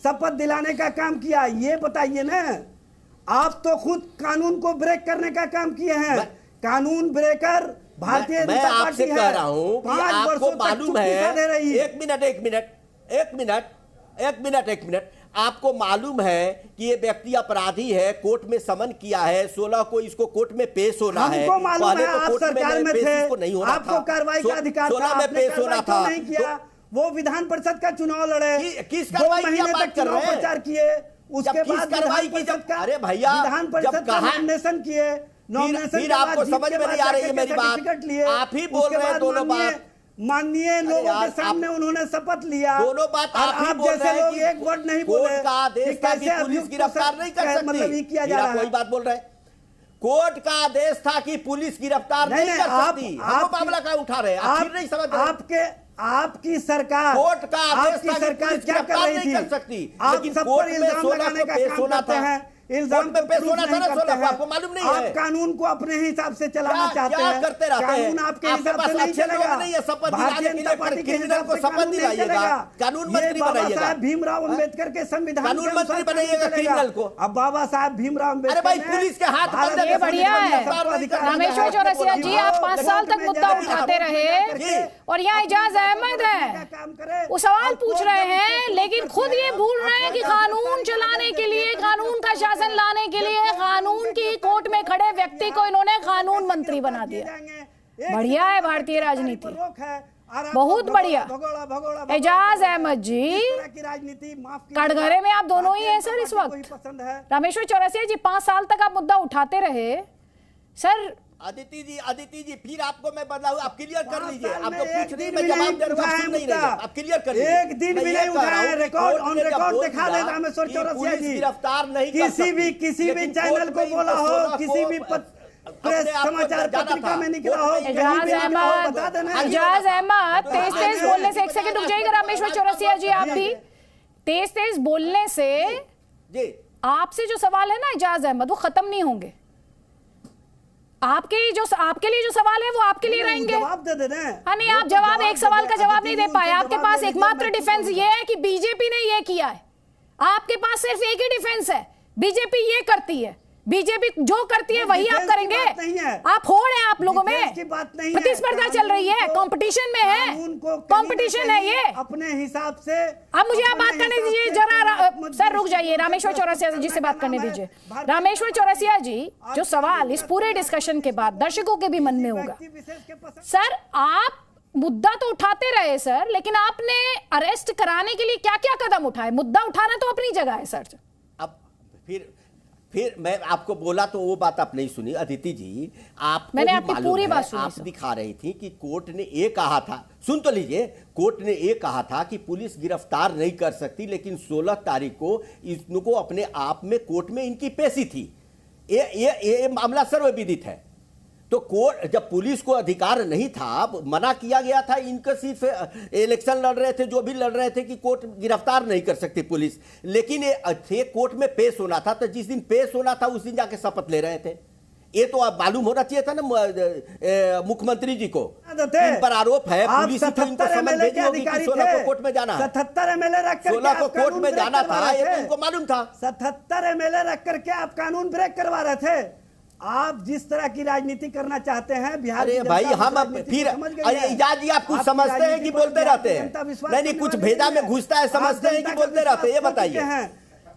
शपथ दिलाने का काम किया, ये बताइए ना। आप तो खुद कानून को ब्रेक करने का काम किए हैं। कानून ब्रेकर भारतीय जनता पार्टी है। कह रहा हूं कि आपको मालूम है, एक मिनट, आपको मालूम है कि ये व्यक्ति अपराधी है, कोर्ट में समन किया है, 16 को इसको कोर्ट में पेश होना है। हमको मालूम है, आप सरकार में थे, नहीं होना आपको कार्रवाई का अधिकार था, आपने कार्रवाई क्यों नहीं किया? वो विधान परिषद का चुनाव लड़े, किस कार्रवाई की बात कर रहे हैं? प्रचार किए, उसके बाद कार्रवाई की अरे भैया विधान परिषद का नॉमिनेशन किए, फिर आपको समझ में नहीं आ रही है मेरी बात। आप ही बोल रहे हैं दोनों बात। माननीय लोगों के सामने उन्होंने शपथ लिया, दोनों बात आप जैसे लोग एक वर्ड नहीं बोले। कोर्ट का आदेश था कि पुलिस गिरफ्तार नहीं कर सकती, मतलब ये किया जा रहा है। कोई बात बोल रहे हैं। कोर्ट का आदेश था कि पुलिस गिरफ्तार नहीं कर सकती। आप मामला का उठा रहे हैं, आप नहीं समझ रहे। आपकी सरकार, कोर्ट का आदेश था कि सरकार क्या कर रही थी? कर सकती, आप सब पर इल्जाम लगाने का काम करते हैं। इल्जाम पे पेश होना था ना 16 को, आपको मालूम नहीं है? आप कानून को अपने हिसाब से चलाना चाहते हैं। करते रहते हैं? कानून आपके हिसाब से नहीं चलेगा। नहीं है, शपथ भारतीय जनता पार्टी के हिसाब से शपथ दिलाइएगा, कानून मंत्री बनाइएगा। साहब भीमराव अंबेडकर के संविधान कानून मंत्री बनाइएगा क्रिमिनल को। अब बाबा साहब भीमराव अंबेडकर, अरे भाई पुलिस के हाथ बंद, ये बढ़िया है। रामेश्वर चौरसिया जी, आप 5 साल तक मुद्दा उठाते रहे और यहाँ एजाज अहमद है, वो सवाल पूछ रहे हैं, लेकिन खुद ये भूल रहे हैं कि कानून चलाने के लिए, कानून का शासन लाने के लिए कानून की कोर्ट में खड़े व्यक्ति को इन्होंने कानून मंत्री बना दिया। बढ़िया है भारतीय राजनीति, बहुत बढ़िया। एजाज अहमद जी, कटघरे में आप दोनों ही हैं सर इस वक्त। रामेश्वर चौरसिया जी, 5 साल तक आप मुद्दा उठाते रहे सर। अदिति जी, फिर आपको मैं बताऊं, आप क्लियर कर लीजिए। आप तो पूछ रही, मैं जवाब दे रहा हूं, सुन नहीं रही, आप क्लियर कर लीजिए। एक दिन भी नहीं उठाया, रिकॉर्ड ऑन रिकॉर्ड दिखा दे रामेश्वर चौरसिया जी। गिरफ्तार नहीं, किसी भी चैनल को बोला हो, किसी भी प्रेस समाचार पत्रिका में निकला हो, एजाज अहमद तेज बोलने से, एक सेकंड रुक जाइएगा रामेश्वर चौरसिया जी, आप भी तेज बोलने से आपसे जो सवाल है ना एजाज अहमद, वो खत्म नहीं होंगे। आपके लिए जो सवाल है वो आपके लिए रहेंगे। जवाब दे देना। हाँ नहीं, आप जवाब एक सवाल का जवाब नहीं दे पाए। आपके पास एकमात्र डिफेंस ये है कि बीजेपी ने ये किया है। आपके पास सिर्फ एक ही डिफेंस है, बीजेपी ये करती है, बीजेपी जो करती है वही आप करेंगे। आप होड़ हैं, आप लोगों में प्रतिस्पर्धा चल रही है, कंपटीशन में है, कंपटीशन है ये अपने हिसाब से। अब मुझे आप बात करने दीजिए जरा। सर रुक जाइए, रामेश्वर चौरसिया जी से बात करने दीजिए। रामेश्वर चौरसिया जी, जो सवाल इस पूरे डिस्कशन के बाद दर्शकों के भी मन में होगा, सर आप मुद्दा तो उठाते रहे सर, लेकिन आपने अरेस्ट कराने के लिए क्या क्या कदम उठाए? मुद्दा उठाना तो अपनी जगह है सर। अब फिर मैं आपको बोला तो वो बात आप नहीं सुनी अदिति जी। आपको मैंने आपकी पूरी बात सुनी। आप दिखा रही थी कि कोर्ट ने ये कहा था, सुन तो लीजिए, कोर्ट ने ये कहा था कि पुलिस गिरफ्तार नहीं कर सकती, लेकिन 16 तारीख को इनको अपने आप में कोर्ट में इनकी पेशी थी। ये मामला सर्वविदित है। तो कोर्ट, जब पुलिस को अधिकार नहीं था, मना किया गया था, इनका सिर्फ इलेक्शन लड़ रहे थे, जो भी लड़ रहे थे कि कोर्ट गिरफ्तार नहीं कर सकती पुलिस, लेकिन ये कोर्ट में पेश होना था। तो जिस दिन पेश होना था उस दिन जाके शपथ ले रहे थे। ये तो आप मालूम होना चाहिए था ना मुख्यमंत्री जी को। इन पर आरोप है, पुलिस ही तो इनको समन भेजी होगी कि 16 को कोर्ट में जाना है। 77 एमएलए रख कर 16 को कोर्ट में जाना था, ये तो इनको मालूम था। 77 एमएलए रख करके आप कानून ब्रेक करवा रहे थे। आप जिस तरह की राजनीति करना चाहते हैं बिहार की भाई, हम फिर इजाज जी आप कुछ समझते हैं कि बोलते रहते हैं? नहीं, कुछ भेजा में घुसता है, समझते हैं कि बोलते रहते हैं? ये बताइए।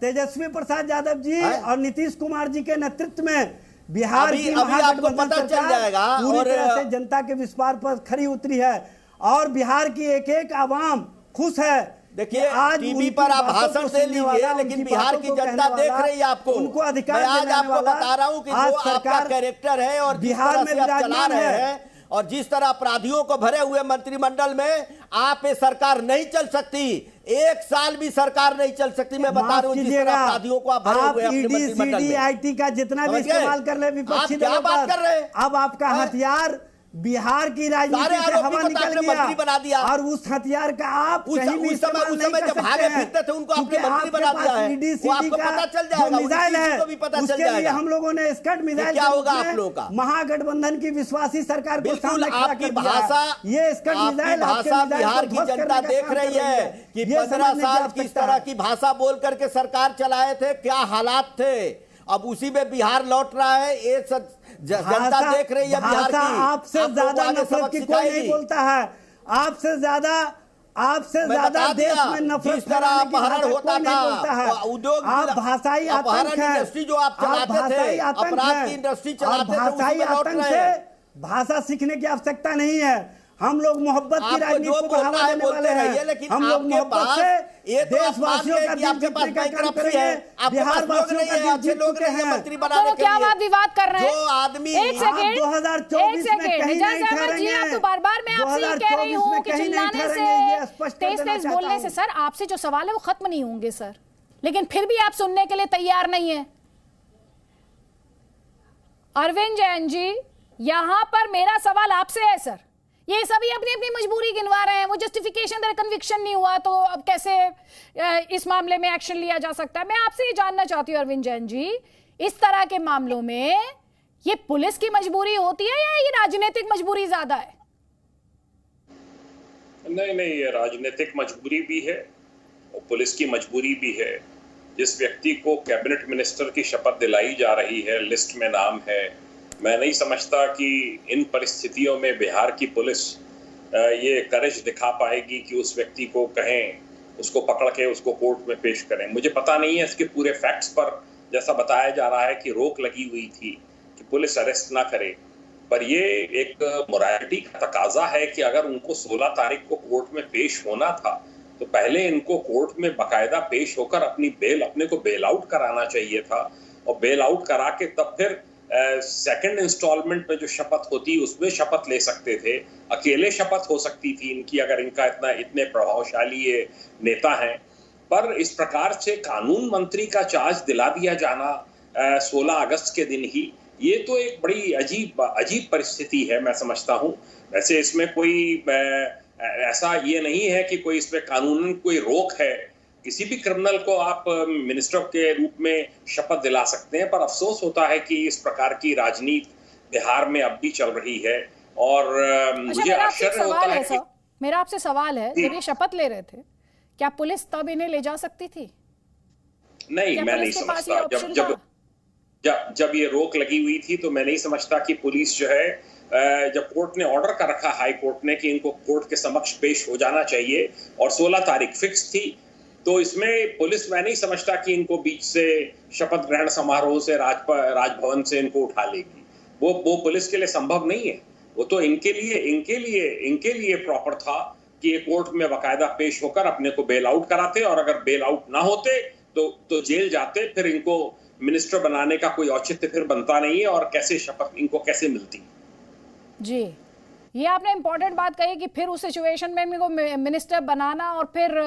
तेजस्वी प्रसाद यादव जी और नीतीश कुमार जी के नेतृत्व में बिहार की आपको पता चल जाएगा पूरी तरह से जनता के विश्वास पर खरी उतरी है और बिहार की एक एक आवाम खुश है। देखिए, टीवी पर आप भाषण दे लीजिए, लेकिन बिहार की जनता देख रही है आपको। उनको अधिकार मैं आज आपको बता रहा हूं कि जो आपका कैरेक्टर है और बिहार में आप चला रहे हैं और जिस तरह अपराधियों को भरे हुए मंत्रिमंडल में आप ये सरकार नहीं चल सकती। 1 साल भी सरकार नहीं चल सकती। मैं बता रहा हूं, जिस तरह अपराधियों को आप भरे हुए अपने मंत्रिमंडल में। आईटी का जितना भी इस्तेमाल कर ले विपक्षी दलों पर, अब आपका हथियार बिहार की राजनीति से हवा निकल गया बना दिया और उस हथियार का आप उस समय जब भागे फिरते थे उनको आपने मंत्री बना दिया है। वो आपको पता चल जाएगा, मिसाइल है, उसके लिए हम लोगों ने स्कड मिसाइल क्या होगा आप लोगों का? महागठबंधन की विश्वासी सरकार को सामने खड़ा कर दिया है। ये स्कड मिसाइल भाषा बिहार की जनता देख रही है कि 15 साल किस तरह की भाषा बोल करके सरकार चलाए थे, क्या हालात थे। अब उसी में बिहार लौट रहा है। ये जनता देख रही है बिहार की। आपसे ज्यादा नफरत की कोई नहीं बोलता है। आपसे ज्यादा देश में नफरत अपहरण होता था, उद्योग, आप भाषाई आतंक है, इंडस्ट्री जो आप चलाते थे, अपराध की इंडस्ट्री चलाते थे, भाषाई आतंक से भाषा सीखने की आवश्यकता नहीं है। हम लोग मोहब्बत की राजनीति को बढ़ावा देने वाले हैं, लेकिन हम लोग मोहब्बत से देशवासियों का दिल जीतने का काम करेंगे। बिहार वासियों का दिल जीत चुके हैं। तो क्या बात विवाद कर रहे हैं? जो आदमी 1 सेकंड 2024 में कहीं नहीं ठहरेंगे। आप तो बार-बार मैं आपसे ये कह रही हूँ कि चिल्लाने से, तेज बोलने से सर आपसे जो सवाल है वो खत्म नहीं होंगे सर, लेकिन फिर भी आप सुनने के लिए तैयार नहीं है। अरविंद जैन जी, यहां पर मेरा सवाल आपसे है सर, ये सभी अपनी अपनी मजबूरी गिनवा रहे हैं, वो जस्टिफिकेशन दे, कन्विक्शन नहीं हुआ तो अब कैसे इस मामले में एक्शन लिया जा सकता है। मैं आपसे ये जानना चाहती हूँ अरविंद जैन जी, इस तरह के मामलों में ये पुलिस की मजबूरी होती है या ये राजनीतिक मजबूरी ज्यादा है? नहीं, ये राजनीतिक मजबूरी भी है और पुलिस की मजबूरी भी है। जिस व्यक्ति को कैबिनेट मिनिस्टर की शपथ दिलाई जा रही है, लिस्ट में नाम है, मैं नहीं समझता कि इन परिस्थितियों में बिहार की पुलिस ये करेज दिखा पाएगी कि उस व्यक्ति को कहें, उसको पकड़ के उसको कोर्ट में पेश करें। मुझे पता नहीं है इसके पूरे फैक्ट्स पर, जैसा बताया जा रहा है कि रोक लगी हुई थी कि पुलिस अरेस्ट ना करे, पर ये एक मोरालिटी का तकाजा है कि अगर उनको 16 तारीख को कोर्ट में पेश होना था तो पहले इनको कोर्ट में बाकायदा पेश होकर अपने को बेल आउट कराना चाहिए था और बेल आउट करा के तब फिर सेकंड इंस्टॉलमेंट में जो शपथ होती उसमें शपथ ले सकते थे। अकेले शपथ हो सकती थी इनकी, अगर इनका इतने प्रभावशाली ये नेता हैं। पर इस प्रकार से कानून मंत्री का चार्ज दिला दिया जाना 16 अगस्त के दिन ही, ये तो एक बड़ी अजीब परिस्थिति है, मैं समझता हूँ। वैसे इसमें कोई ऐसा ये नहीं है कि कोई इसमें कानूनन कोई रोक है। किसी भी क्रिमिनल को आप मिनिस्टर के रूप में शपथ दिला सकते हैं, पर अफसोस होता है कि इस प्रकार की राजनीति बिहार में अब भी चल रही है। और मुझे आश्चर्य होता है कि मेरा आपसे सवाल है, जब ये शपथ ले रहे थे क्या पुलिस तब इन्हें ले जा सकती थी? नहीं, मैं नहीं समझता। जब ये रोक लगी हुई थी तो मैं नहीं समझता कि पुलिस जो है, जब कोर्ट ने ऑर्डर कर रखा, हाई कोर्ट ने, कि इनको कोर्ट के समक्ष पेश हो जाना चाहिए और 16 तारीख फिक्स थी, तो इसमें पुलिस, मैं नहीं समझता कि इनको बीच से शपथ ग्रहण समारोह से राजभवन से इनको उठा लेगी। वो पुलिस के लिए संभव नहीं है। वो तो इनके लिए प्रॉपर था कि ये कोर्ट में बाकायदा पेश होकर अपने को बेल आउट कराते, और अगर बेल आउट ना होते तो जेल जाते। फिर इनको मिनिस्टर बनाने का कोई औचित्य फिर बनता नहीं है, और कैसे शपथ इनको कैसे मिलती। जी, ये आपने इम्पोर्टेंट बात कही कि फिर उस सिचुएशन में इनको मिनिस्टर बनाना और फिर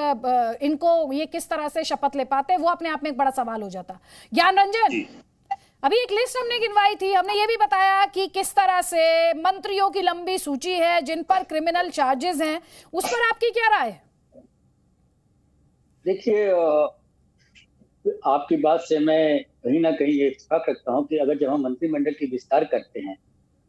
इनको ये किस तरह से शपथ ले पाते, वो अपने आप में एक बड़ा सवाल हो जाता। ज्ञान रंजन, अभी एक लिस्ट हमने गिनवाई थी, हमने ये भी बताया कि किस तरह से मंत्रियों की लंबी सूची है जिन पर क्रिमिनल चार्जेस हैं, उस पर आपकी क्या राय है? देखिए, आपकी बात से मैं कहीं ना कहीं ये इत्तेफाक रखता हूं कि अगर जब हम मंत्रिमंडल की विस्तार करते हैं,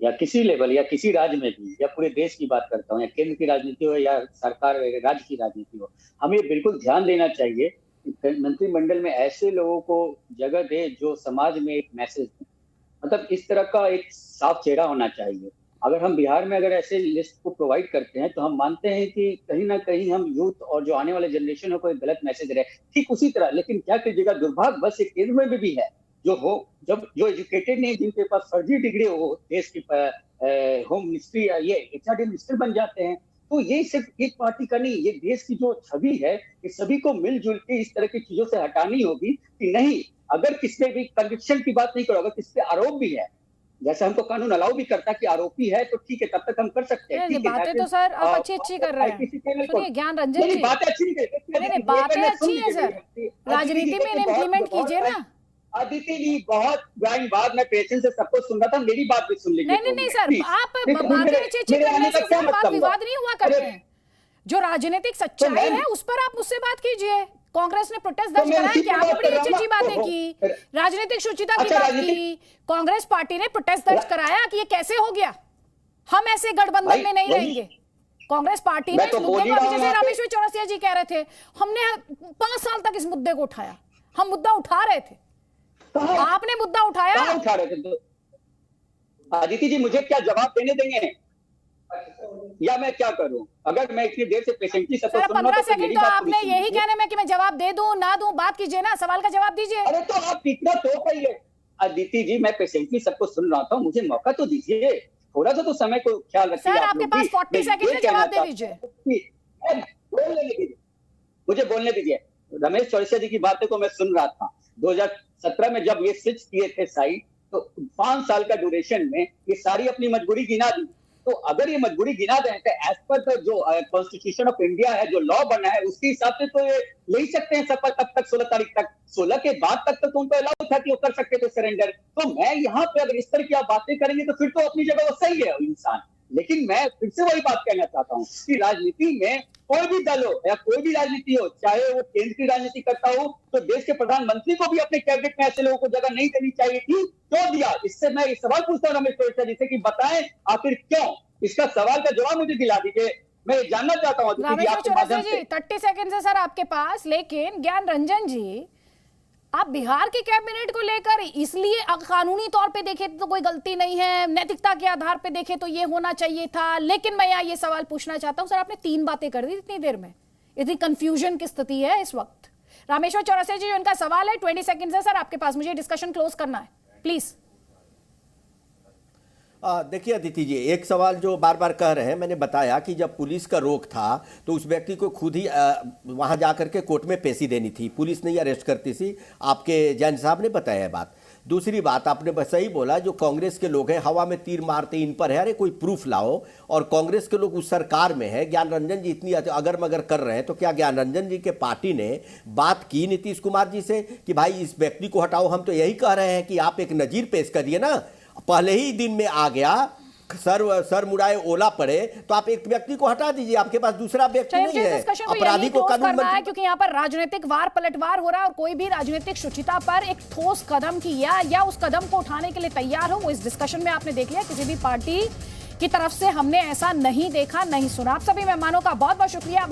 या किसी लेवल या किसी राज्य में भी, या पूरे देश की बात करता हूं, या केंद्र की राजनीति हो या सरकार राज्य की राजनीति हो, हमें बिल्कुल ध्यान देना चाहिए कि मंत्रिमंडल में ऐसे लोगों को जगह दे जो समाज में एक मैसेज दे। मतलब इस तरह का एक साफ चेहरा होना चाहिए। अगर हम बिहार में अगर ऐसे लिस्ट को प्रोवाइड करते हैं तो हम मानते हैं कि कहीं ना कहीं हम यूथ और जो आने वाले जनरेशन को एक गलत मैसेज रहे। ठीक उसी तरह, लेकिन क्या कीजिएगा, दुर्भाग्य बस एक केंद्र में भी है जो एजुकेटेड नहीं, जिनके पास फर्जी डिग्री हो, देश की होम मिनिस्ट्री या ये एचआरडी मिनिस्टर बन जाते हैं। तो ये सिर्फ एक पार्टी का नहीं, ये देश की जो छवि है, ये सभी को मिलजुल के इस तरह की चीजों से हटानी होगी कि नहीं, अगर किसने भी कन्विक्शन की बात नहीं करो, अगर किस पे आरोप भी है, जैसे हमको कानून अलाउ भी करता है कि आरोपी है तो ठीक है, तब तक हम कर सकते हैं। बातें तो सर आप अच्छी कर रहे हैं। सुनिए ज्ञान रंजन जी, बातें अच्छी नहीं, बातें अच्छी है सर, राजनीति में इम्प्लीमेंट कीजिए ना। अदिति जी, बहुत बाद में पेशेंस से सबको सुन रहा था, मेरी बात भी सुन लीजिए। नहीं सर, आप बातें अच्छी करने से सर बात विवाद नहीं हुआ करते हैं। जो राजनीतिक सच्चाई है उस पर आप मुझसे बात कीजिए। कांग्रेस ने प्रोटेस्ट दर्ज कराया कि आपने बड़ी अच्छी बातें की, राजनीतिक शुचिता की बात की। कांग्रेस पार्टी ने प्रोटेस्ट दर्ज कराया कि ये कैसे हो गया, हम ऐसे गठबंधन में नहीं रहेंगे। कांग्रेस पार्टी ने इस मुद्दे को, जैसे रामेश्वर चौरसिया जी कह रहे थे, हमने 5 साल तक इस मुद्दे को उठाया, हम मुद्दा उठा रहे थे, आपने मुद्दा उठाया। उठा रहे थे। अदिति जी, मुझे क्या जवाब देने देंगे या मैं क्या करूं? अगर मैं इतनी देर से पेशेंटली सब 15 सेकंड तो आपने यही कहने में कि मैं जवाब दे दूं ना दूं, बात कीजिए ना, सवाल का जवाब दीजिए। अरे तो आप इतना तो कहिए। अदिति जी, मैं पेशेंटली सबको सुन रहा था, मुझे मौका तो दीजिए, थोड़ा सा तो समय को ख्याल रखिए। सर आपके पास 40 सेकंड में जवाब दे दीजिए। मुझे बोलने दीजिए। रमेश चौरसिया जी की बातें को मैं सुन रहा था। 2017 में जब ये स्विच किए थे साइड, तो 5 साल का ड्यूरेशन में ये सारी अपनी मजबूरी गिना दी। तो अगर ये मजबूरी गिना दें तो एज पर जो कॉन्स्टिट्यूशन ऑफ इंडिया है, जो लॉ बना है, उसके हिसाब से तो ये ले ही सकते हैं सब तब तक 16 तारीख तक। 16 के बाद तक तो उनको अलाउ था कि वो कर सकते थे सरेंडर। तो मैं यहाँ पे अगर इस तरह की आप बातें करेंगे तो फिर तो अपनी जगह वो सही है इंसान। लेकिन मैं फिर से वही बात कहना चाहता हूँ कि राजनीति में कोई भी दल हो या कोई भी राजनीति हो, चाहे वो केंद्र की राजनीति करता हो, तो देश के प्रधानमंत्री को भी अपने कैबिनेट में ऐसे लोगों को जगह नहीं देनी चाहिए थी। क्यों दिया? इससे मैं एक सवाल पूछता हूँ रमेश चौरसिया जी से कि बताएं आखिर क्यों? इसका सवाल का जवाब मुझे दिला दीजिए, मैं जानना चाहता हूँ। 30 सेकंड से सर आपके पास। लेकिन ज्ञान रंजन जी, आप बिहार के कैबिनेट को लेकर इसलिए कानूनी तौर पे देखे तो कोई गलती नहीं है, नैतिकता के आधार पे देखे तो ये होना चाहिए था, लेकिन मैं यहाँ ये सवाल पूछना चाहता हूँ सर, आपने 3 बातें कर दी इतनी देर में, इतनी कंफ्यूजन की स्थिति है इस वक्त। रामेश्वर चौरसिया जी, उनका सवाल है, 20 सेकंड है सर आपके पास, मुझे डिस्कशन क्लोज करना है, प्लीज। देखिए अदिति जी, एक सवाल जो बार बार कह रहे हैं, मैंने बताया कि जब पुलिस का रोक था तो उस व्यक्ति को खुद ही वहां जाकर के कोर्ट में पेशी देनी थी, पुलिस नहीं अरेस्ट करती थी। आपके जैन साहब ने बताया बात। दूसरी बात आपने सही बोला, जो कांग्रेस के लोग हैं हवा में तीर मारते इन पर है, अरे कोई प्रूफ लाओ। और कांग्रेस के लोग उस सरकार में है, ज्ञान रंजन जी इतनी अगर मगर कर रहे हैं तो क्या ज्ञान रंजन जी के पार्टी ने बात की नीतीश कुमार जी से कि भाई इस व्यक्ति को हटाओ? हम तो यही कह रहे हैं कि आप एक नजीर पेश करिए ना। पहले ही दिन में आ गया, सर मुड़ाए ओला पड़े तो आप एक व्यक्ति को हटा दीजिए, आपके पास दूसरा व्यक्ति नहीं है। अपराधी को कानून करना है क्योंकि यहाँ पर राजनीतिक वार पलटवार हो रहा है और कोई भी राजनीतिक शुचिता पर एक ठोस कदम किया या उस कदम को उठाने के लिए तैयार हो, वो इस डिस्कशन में आपने देख लिया। किसी भी पार्टी की तरफ से हमने ऐसा नहीं देखा, नहीं सुना। आप सभी मेहमानों का बहुत बहुत शुक्रिया।